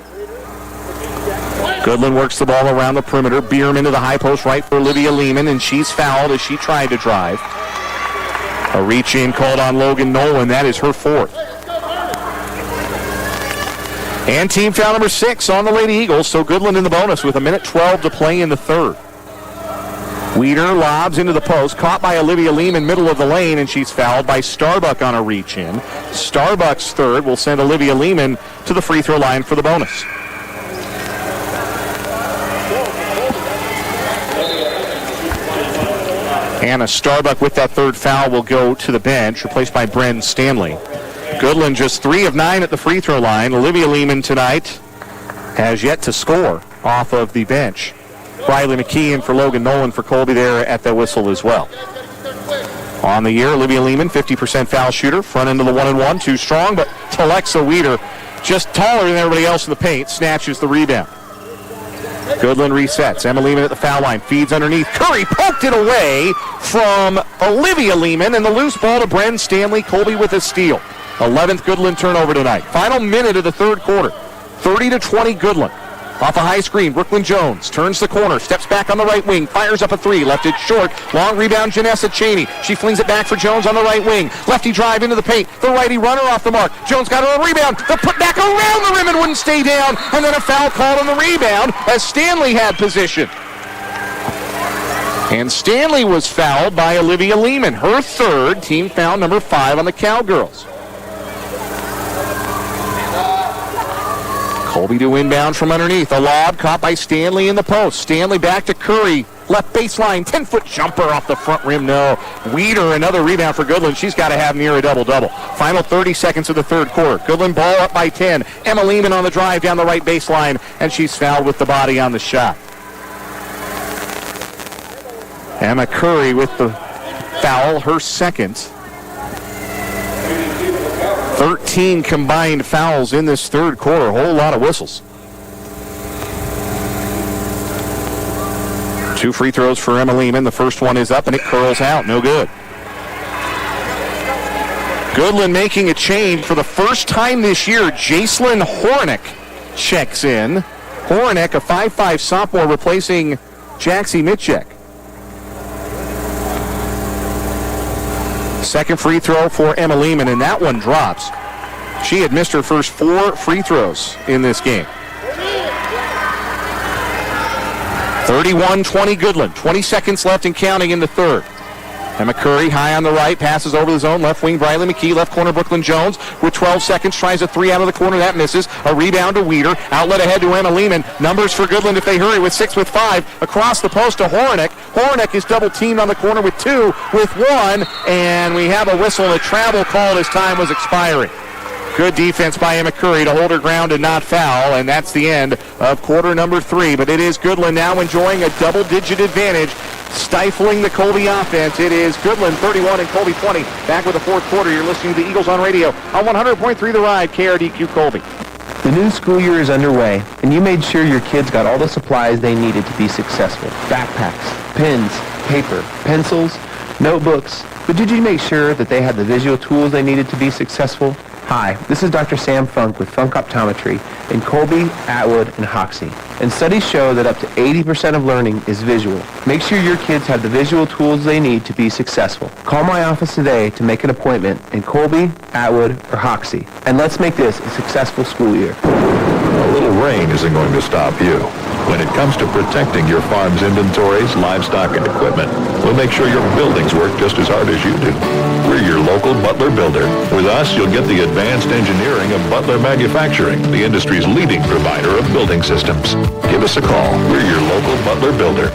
Goodland works the ball around the perimeter. Bierman to the high post right for Olivia Lehman, and she's fouled as she tried to drive. A reach-in called on Logan Nolan. That is her fourth. And team foul number 6 on the Lady Eagles, so Goodland in the bonus with 1:12 to play in the third. Weeder lobs into the post, caught by Olivia Lehman, middle of the lane, and she's fouled by Starbuck on a reach-in. Starbuck's third will send Olivia Lehman to the free throw line for the bonus. Hannah Starbuck with that third foul will go to the bench, replaced by Bren Stanley. Goodland just 3 of 9 at the free throw line. Olivia Lehman tonight has yet to score off of the bench. Riley McKee in for Logan Nolan for Colby there at the whistle as well. On the year, Olivia Lehman, 50% foul shooter, front end of the 1-and-1, too strong, but Telexa Weeder, just taller than everybody else in the paint, snatches the rebound. Goodland resets. Emma Lehman at the foul line. Feeds underneath. Curry poked it away from Olivia Lehman, and the loose ball to Bren Stanley. Colby with a steal. 11th Goodland turnover tonight. Final minute of the third quarter. 30-20 Goodland. Off a high screen, Brooklyn Jones turns the corner, steps back on the right wing, fires up a three, left it short. Long rebound, Janessa Cheney. She flings it back for Jones on the right wing. Lefty drive into the paint. The righty runner off the mark. Jones got her a rebound. The put back around the rim and wouldn't stay down. And then a foul called on the rebound as Stanley had possession. And Stanley was fouled by Olivia Lehman. Her third, team foul number 5 on the Cowgirls. Colby to inbound from underneath. A lob caught by Stanley in the post. Stanley back to Curry. Left baseline. 10-foot jumper off the front rim. No. Weeder, another rebound for Goodland. She's got to have near a double-double. Final 30 seconds of the third quarter. Goodland ball up by 10. Emma Lehman on the drive down the right baseline, and she's fouled with the body on the shot. Emma Curry with the foul, her second. 13 combined fouls in this third quarter. A whole lot of whistles. 2 free throws for Emma Lehman. The first one is up and it curls out. No good. Goodland making a change for the first time this year. Jacelyn Hornick checks in. Hornick, a 5'5 sophomore, replacing Jaxie Mitchek. Second free throw for Emma Lehman, and that one drops. She had missed her first 4 free throws in this game. 31-20 Goodland. 20 seconds left and counting in the third. Emma Curry high on the right, passes over the zone. Left wing, Briley McKee. Left corner, Brooklyn Jones. With 12 seconds, tries a 3 out of the corner. That misses. A rebound to Weeder. Outlet ahead to Emma Lehman. Numbers for Goodland if they hurry with 6 with 5. Across the post to Hornick. Hornick is double teamed on the corner with 2 with 1. And we have a whistle and a travel call as time was expiring. Good defense by Emma Curry to hold her ground and not foul, and that's the end of quarter number 3. But it is Goodland now enjoying a double-digit advantage, stifling the Colby offense. It is Goodland 31 and Colby 20. Back with the fourth quarter. You're listening to the Eagles on radio on 100.3 The Ride, KRDQ Colby. The new school year is underway, and you made sure your kids got all the supplies they needed to be successful. Backpacks, pens, paper, pencils, notebooks. But did you make sure that they had the visual tools they needed to be successful? Hi, this is Dr. Sam Funk with Funk Optometry in Colby, Atwood, and Hoxie. And studies show that up to 80% of learning is visual. Make sure your kids have the visual tools they need to be successful. Call my office today to make an appointment in Colby, Atwood, or Hoxie. And let's make this a successful school year. A little rain isn't going to stop you. When it comes to protecting your farm's inventories, livestock, and equipment, we'll make sure your buildings work just as hard as you do. We're your local Butler builder. With us, you'll get the advanced engineering of Butler Manufacturing, the industry's leading provider of building systems. Give us a call. We're your local Butler builder.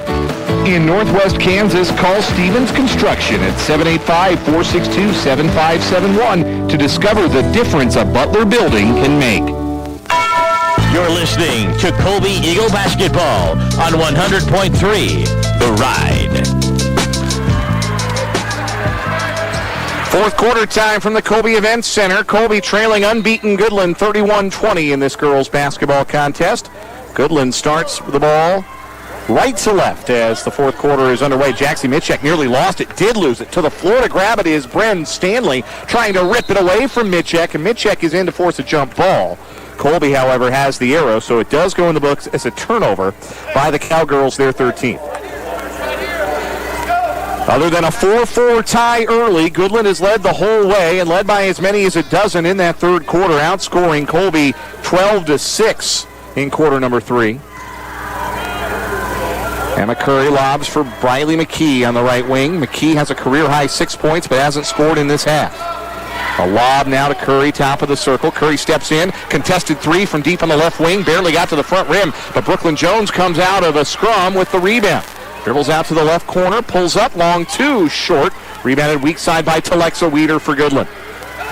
In Northwest Kansas, call Stevens Construction at 785-462-7571 to discover the difference a Butler building can make. You're listening to Colby Eagle Basketball on 100.3 The Ride. Fourth quarter time from the Colby Events Center. Colby trailing unbeaten Goodland 31-20 in this girls basketball contest. Goodland starts the ball right to left as the fourth quarter is underway. Jaxie Mitchek nearly lost it, did lose it. To the floor to grab it is Bren Stanley trying to rip it away from Mitchek, and Mitchek is in to force a jump ball. Colby, however, has the arrow, so it does go in the books as a turnover by the Cowgirls, their 13th. Other than a 4-4 tie early, Goodland has led the whole way and led by as many as a dozen in that third quarter, outscoring Colby 12-6 in quarter number 3. Emma Curry lobs for Briley McKee on the right wing. McKee has a career-high 6 points but hasn't scored in this half. A lob now to Curry, top of the circle. Curry steps in, contested 3 from deep on the left wing, barely got to the front rim, but Brooklyn Jones comes out of a scrum with the rebound. Dribbles out to the left corner, pulls up, long 2, short. Rebounded weak side by Telexa Weeder for Goodland.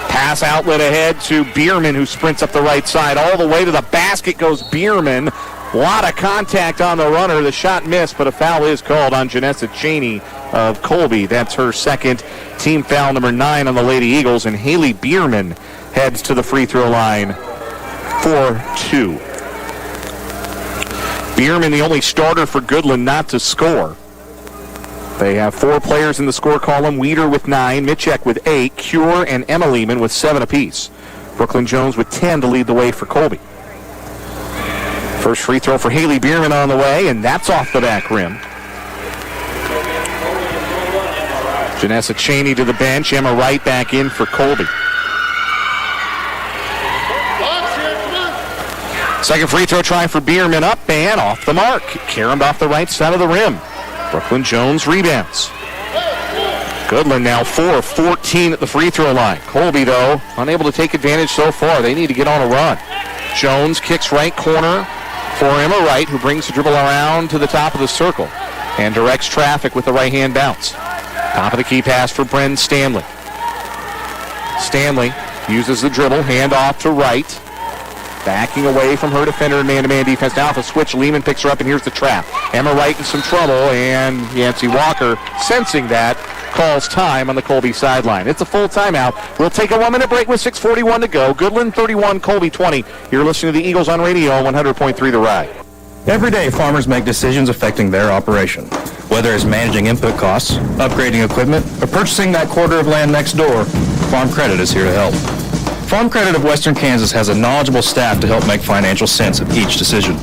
Pass outlet ahead to Bierman, who sprints up the right side. All the way to the basket goes Bierman. A lot of contact on the runner. The shot missed, but a foul is called on Janessa Cheney of Colby. That's her second, team foul number 9 on the Lady Eagles, and Haley Bierman heads to the free throw line for 2. Bierman, the only starter for Goodland not to score. They have 4 players in the score column. Weeder with 9, Mitchek with 8, Cure and Emma Lehman with 7 apiece. Brooklyn Jones with 10 to lead the way for Colby. First free throw for Haley Bierman on the way, and that's off the back rim. Janessa Cheney to the bench. Emma Wright back in for Colby. Second free throw try for Bierman, up and off the mark. Caromed off the right side of the rim. Brooklyn Jones rebounds. Goodland now 4 of 14 at the free throw line. Colby, though, unable to take advantage so far. They need to get on a run. Jones kicks right corner for Emma Wright, who brings the dribble around to the top of the circle and directs traffic with the right-hand bounce. Top of the key pass for Bren Stanley. Stanley uses the dribble, hand off to Wright. Backing away from her defender in man-to-man defense. Now off a switch, Lehman picks her up, and here's the trap. Emma Wright in some trouble, and Yancey Walker, sensing that, calls time on the Colby sideline. It's a full timeout. We'll take a 1-minute break with 6:41 to go. Goodland 31, Colby 20. You're listening to the Eagles on radio on 100.3 The Ride. Every day, farmers make decisions affecting their operation. Whether it's managing input costs, upgrading equipment, or purchasing that quarter of land next door, Farm Credit is here to help. Farm Credit of Western Kansas has a knowledgeable staff to help make financial sense of each decision.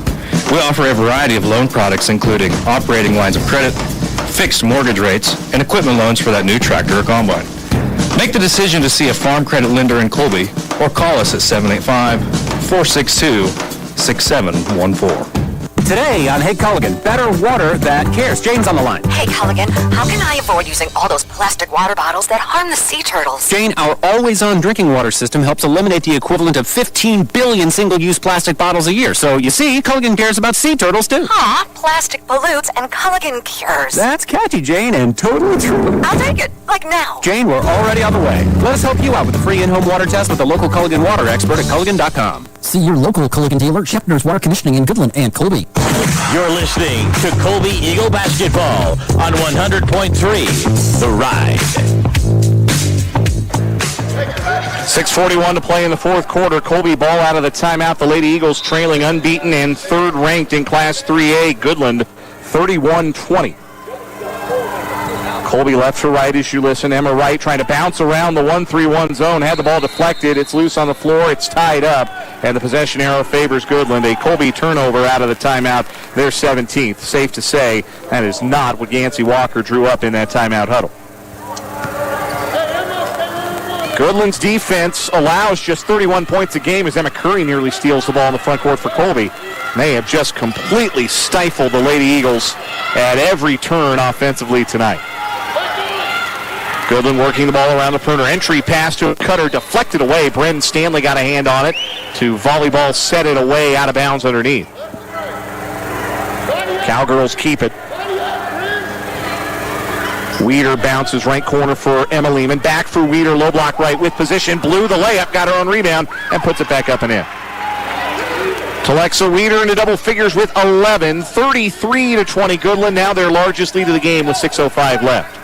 We offer a variety of loan products including operating lines of credit, fixed mortgage rates, and equipment loans for that new tractor or combine. Make the decision to see a Farm Credit lender in Colby or call us at 785-462-6714. Today on Hey Culligan, better water that cares. Jane's on the line. Hey Culligan, how can I avoid using all those plastic water bottles that harm the sea turtles? Jane, our always-on drinking water system helps eliminate the equivalent of 15 billion single-use plastic bottles a year. So, you see, Culligan cares about sea turtles, too. Huh? Plastic pollutes and Culligan cures. That's catchy, Jane, and totally true. I'll take it, like now. Jane, we're already on the way. Let us help you out with a free in-home water test with the local Culligan water expert at Culligan.com. See your local Culligan dealer, Shepner's Water Conditioning in Goodland and Colby. You're listening to Colby Eagle Basketball on 100.3 The Ride. 6:41 to play in the fourth quarter. Colby ball out of the timeout. The Lady Eagles trailing unbeaten and third ranked in Class 3A. Goodland 31-20. Colby left to right as you listen. Emma Wright trying to bounce around the 1-3-1 zone. Had the ball deflected. It's loose on the floor. It's tied up. And the possession arrow favors Goodland. A Colby turnover out of the timeout. They're 17th. Safe to say that is not what Yancey Walker drew up in that timeout huddle. Goodland's defense allows just 31 points a game as Emma Curry nearly steals the ball in the front court for Colby. They have just completely stifled the Lady Eagles at every turn offensively tonight. Goodland working the ball around the perimeter. Entry pass to a cutter, deflected away. Brendan Stanley got a hand on it to volleyball, set it away out of bounds underneath. Cowgirls keep it. Weeder bounces right corner for Emma Lehman. Back for Weeder, low block right with position. Blew the layup, got her own rebound, and puts it back up and in. Telexa Weeder into double figures with 11. 33-20 Goodland, now their largest lead of the game with 6:05 left.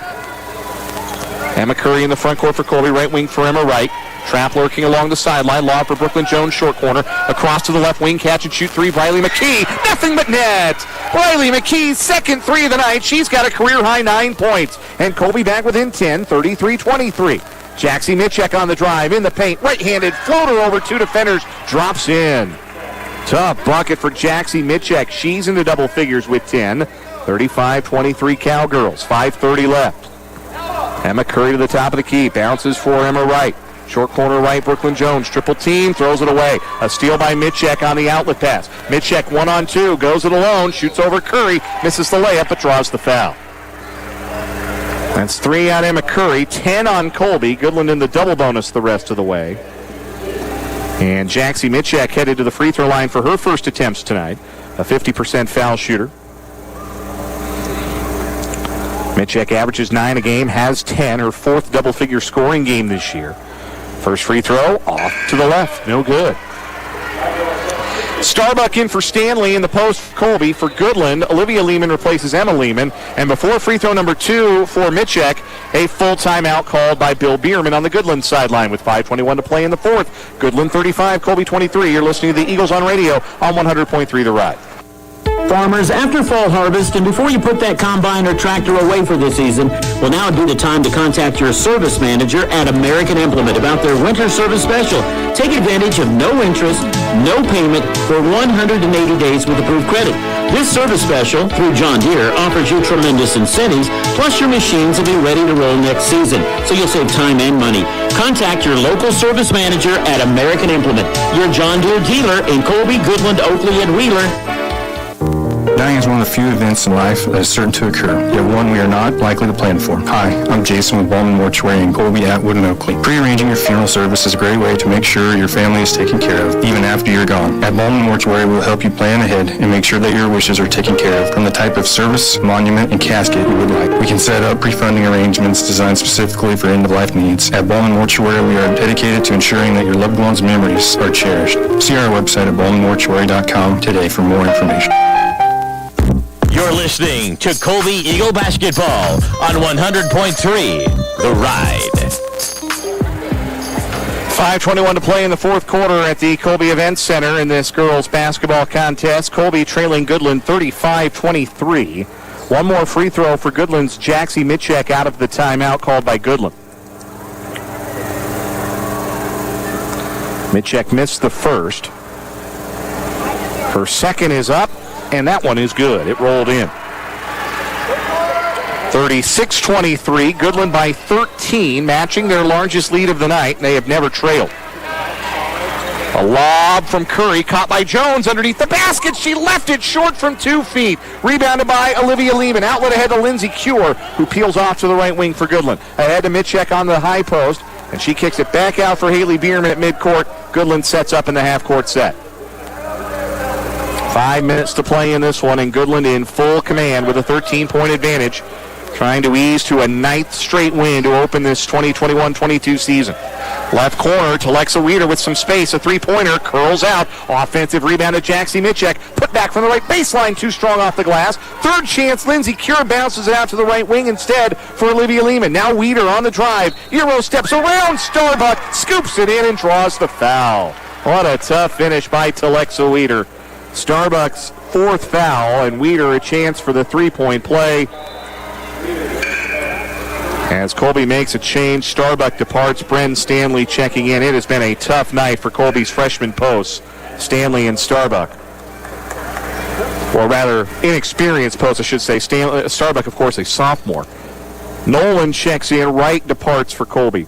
Emma Curry in the front court for Colby, right wing for Emma Wright. Trap lurking along the sideline. Lob for Brooklyn Jones, short corner. Across to the left wing, catch and shoot three. Riley McKee, nothing but net. Riley McKee's second three of the night. She's got a career-high 9 points. And Colby back within 10, 33-23. Jaxie Mitchek on the drive, in the paint. Right-handed floater over 2 defenders. Drops in. Tough bucket for Jaxie Mitchek. She's into double figures with 10. 35-23 Cowgirls. 5:30 left. Emma Curry to the top of the key. Bounces for Emma Wright. Short corner right, Brooklyn Jones. Triple team, throws it away. A steal by Mitchek on the outlet pass. Mitchek 1-on-2, goes it alone, shoots over Curry, misses the layup, but draws the foul. That's 3 on Emma Curry, 10 on Colby. Goodland in the double bonus the rest of the way. And Jaxie Mitchek headed to the free throw line for her first attempts tonight. A 50% foul shooter. Mitchek averages 9 a game, has 10, her 4th double-figure scoring game this year. First free throw, off to the left, no good. Starbuck in for Stanley in the post for Colby. For Goodland, Olivia Lehman replaces Emma Lehman. And before free throw number 2 for Mitchek, a full timeout called by Bill Bierman on the Goodland sideline with 5:21 to play in the fourth. Goodland 35, Colby 23. You're listening to the Eagles on radio on 100.3 The Ride. Farmers, after fall harvest and before you put that combine or tractor away for the season, well, now would be the time to contact your service manager at American Implement about their winter service special. Take advantage of no interest, no payment for 180 days with approved credit. This service special, through John Deere, offers you tremendous incentives, plus your machines will be ready to roll next season, so you'll save time and money. Contact your local service manager at American Implement, your John Deere dealer in Colby, Goodland, Oakley, and Wheeler. Dying is one of the few events in life that is certain to occur, yet one we are not likely to plan for. Hi, I'm Jason with Ballman Mortuary in Colby, Atwood, and Oakley. Prearranging your funeral service is a great way to make sure your family is taken care of, even after you're gone. At Ballman Mortuary, we'll help you plan ahead and make sure that your wishes are taken care of from the type of service, monument, and casket you would like. We can set up pre-funding arrangements designed specifically for end-of-life needs. At Ballman Mortuary, we are dedicated to ensuring that your loved one's memories are cherished. See our website at ballmanmortuary.com today for more information. You're listening to Colby Eagle Basketball on 100.3 The Ride. 5:21 to play in the fourth quarter at the Colby Event Center in this girls basketball contest. Colby trailing Goodland 35-23. One more free throw for Goodland's Jaxie Mitchek out of the timeout called by Goodland. Mitchek missed the first. Her second is up, and that one is good. It rolled in. 36-23, Goodland by 13, matching their largest lead of the night. They have never trailed. A lob from Curry, caught by Jones underneath the basket. She left it short from 2 feet. Rebounded by Olivia Lehman. Outlet ahead to Lindsay Cure, who peels off to the right wing for Goodland. Ahead to Mitchek on the high post, and she kicks it back out for Haley Bierman at midcourt. Goodland sets up in the half-court set. 5 minutes to play in this one, and Goodland in full command with a 13-point advantage, trying to ease to a 9th straight win to open this 2021-22 season. Left corner to Lexa Weeder with some space. A three-pointer curls out. Offensive rebound to Jaxie Mitchek. Put back from the right baseline, too strong off the glass. Third chance, Lindsay Cure bounces it out to the right wing instead for Olivia Lehman. Now Weeder on the drive. Eero steps around. Starbuck scoops it in and draws the foul. What a tough finish by Telexa Weeder. Starbuck's 4th foul, and Weeder a chance for the three-point play. As Colby makes a change, Starbuck departs. Bren Stanley checking in. It has been a tough night for Colby's freshman posts, Stanley and Starbuck. Or rather, inexperienced posts, I should say. Starbuck, of course, a sophomore. Nolan checks in. Wright departs for Colby.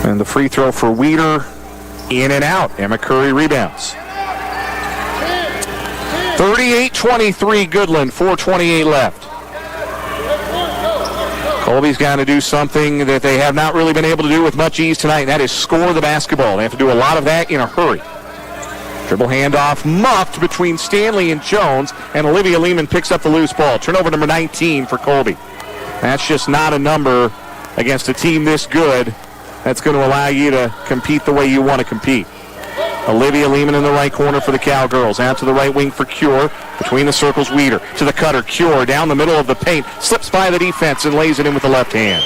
And the free throw for Weeder. In and out. Emma Curry rebounds. 38-23 Goodland, 4:28 left. Colby's got to do something that they have not really been able to do with much ease tonight, and that is score the basketball. They have to do a lot of that in a hurry. Dribble handoff muffed between Stanley and Jones, and Olivia Lehman picks up the loose ball. Turnover number 19 for Colby. That's just not a number against a team this good that's going to allow you to compete the way you want to compete. Olivia Lehman in the right corner for the Cowgirls. Out to the right wing for Cure. Between the circles, Weeder. To the cutter, Cure. Down the middle of the paint. Slips by the defense and lays it in with the left hand.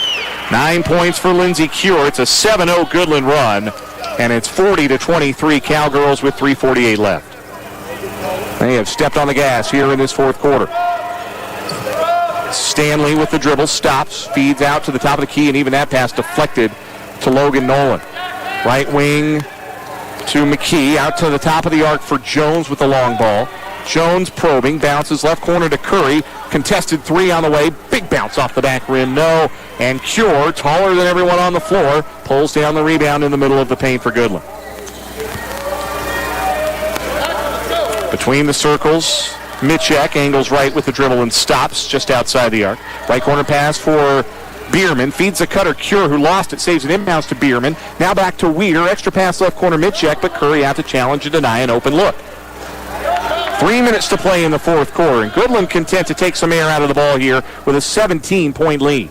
9 points for Lindsay Cure. It's a 7-0 Goodland run. And it's 40-23 Cowgirls with 3:48 left. They have stepped on the gas here in this fourth quarter. Stanley with the dribble. Stops. Feeds out to the top of the key. And even that pass deflected to Logan Nolan. Right wing to McKee, out to the top of the arc for Jones with the long ball. Jones probing, bounces left corner to Curry. Contested three on the way. Big bounce off the back rim, no. And Cure, taller than everyone on the floor, pulls down the rebound in the middle of the paint for Goodland. Between the circles, Mitchek angles right with the dribble and stops just outside the arc. Right corner pass for Bierman, feeds the cutter, Cure, who lost it, saves an inbounds to Bierman. Now back to Weeder, extra pass left corner, Mitchek, but Curry out to challenge and deny an open look. 3 minutes to play in the fourth quarter, and Goodland content to take some air out of the ball here with a 17-point lead.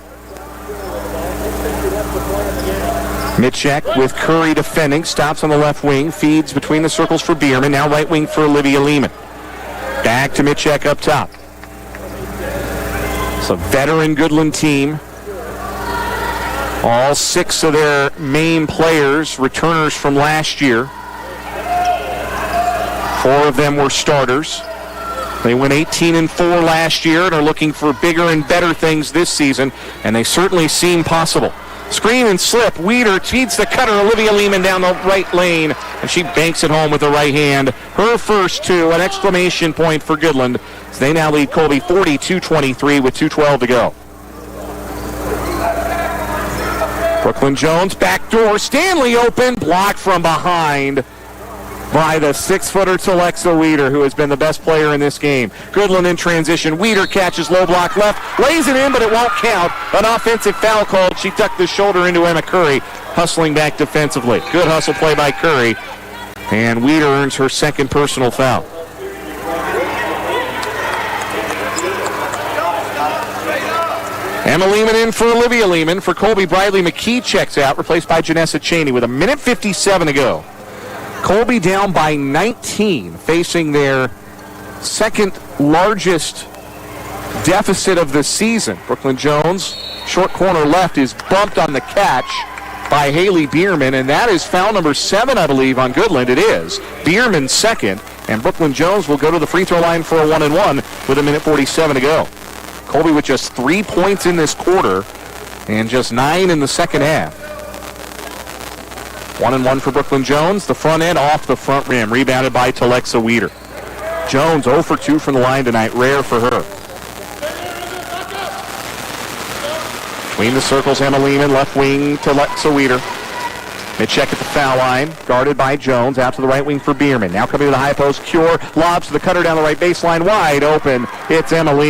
Mitchek with Curry defending, stops on the left wing, feeds between the circles for Bierman, now right wing for Olivia Lehman. Back to Mitchek up top. It's a veteran Goodland team. All 6 of their main players, returners from last year. 4 of them were starters. They went 18-4 last year and are looking for bigger and better things this season, and they certainly seem possible. Screen and slip. Weeder feeds the cutter. Olivia Lehman down the right lane, and she banks it home with the right hand. Her first 2, an exclamation point for Goodland. So they now lead Colby 42-23 with 2:12 to go. Brooklyn Jones, backdoor. Stanley open, blocked from behind by the 6-footer Telexa Weeder, who has been the best player in this game. Goodland in transition. Weeder catches low block left, lays it in, but it won't count. An offensive foul called. She tucked the shoulder into Emma Curry, hustling back defensively. Good hustle play by Curry, and Weeder earns her second personal foul. Emma Lehman in for Olivia Lehman. For Colby, Briley McKee checks out, replaced by Janessa Cheney with 1:57 to go. Colby down by 19, facing their second largest deficit of the season. Brooklyn Jones, short corner left, is bumped on the catch by Haley Bierman, and that is foul number 7, I believe, on Goodland. It is. Bierman second, and Brooklyn Jones will go to the free throw line for a 1-and-1 with 1:47 to go. Colby with just 3 points in this quarter and just 9 in the second half. 1-and-1 for Brooklyn Jones. The front end off the front rim. Rebounded by Telexa Weeder. Jones 0 for 2 from the line tonight. Rare for her. Between the circles, Emma Lehman. Left wing, Telexa Weeder. Mid-check at the foul line. Guarded by Jones. Out to the right wing for Bierman. Now coming to the high post. Cure. Lobs to the cutter down the right baseline. Wide open. It's Emma Lehman.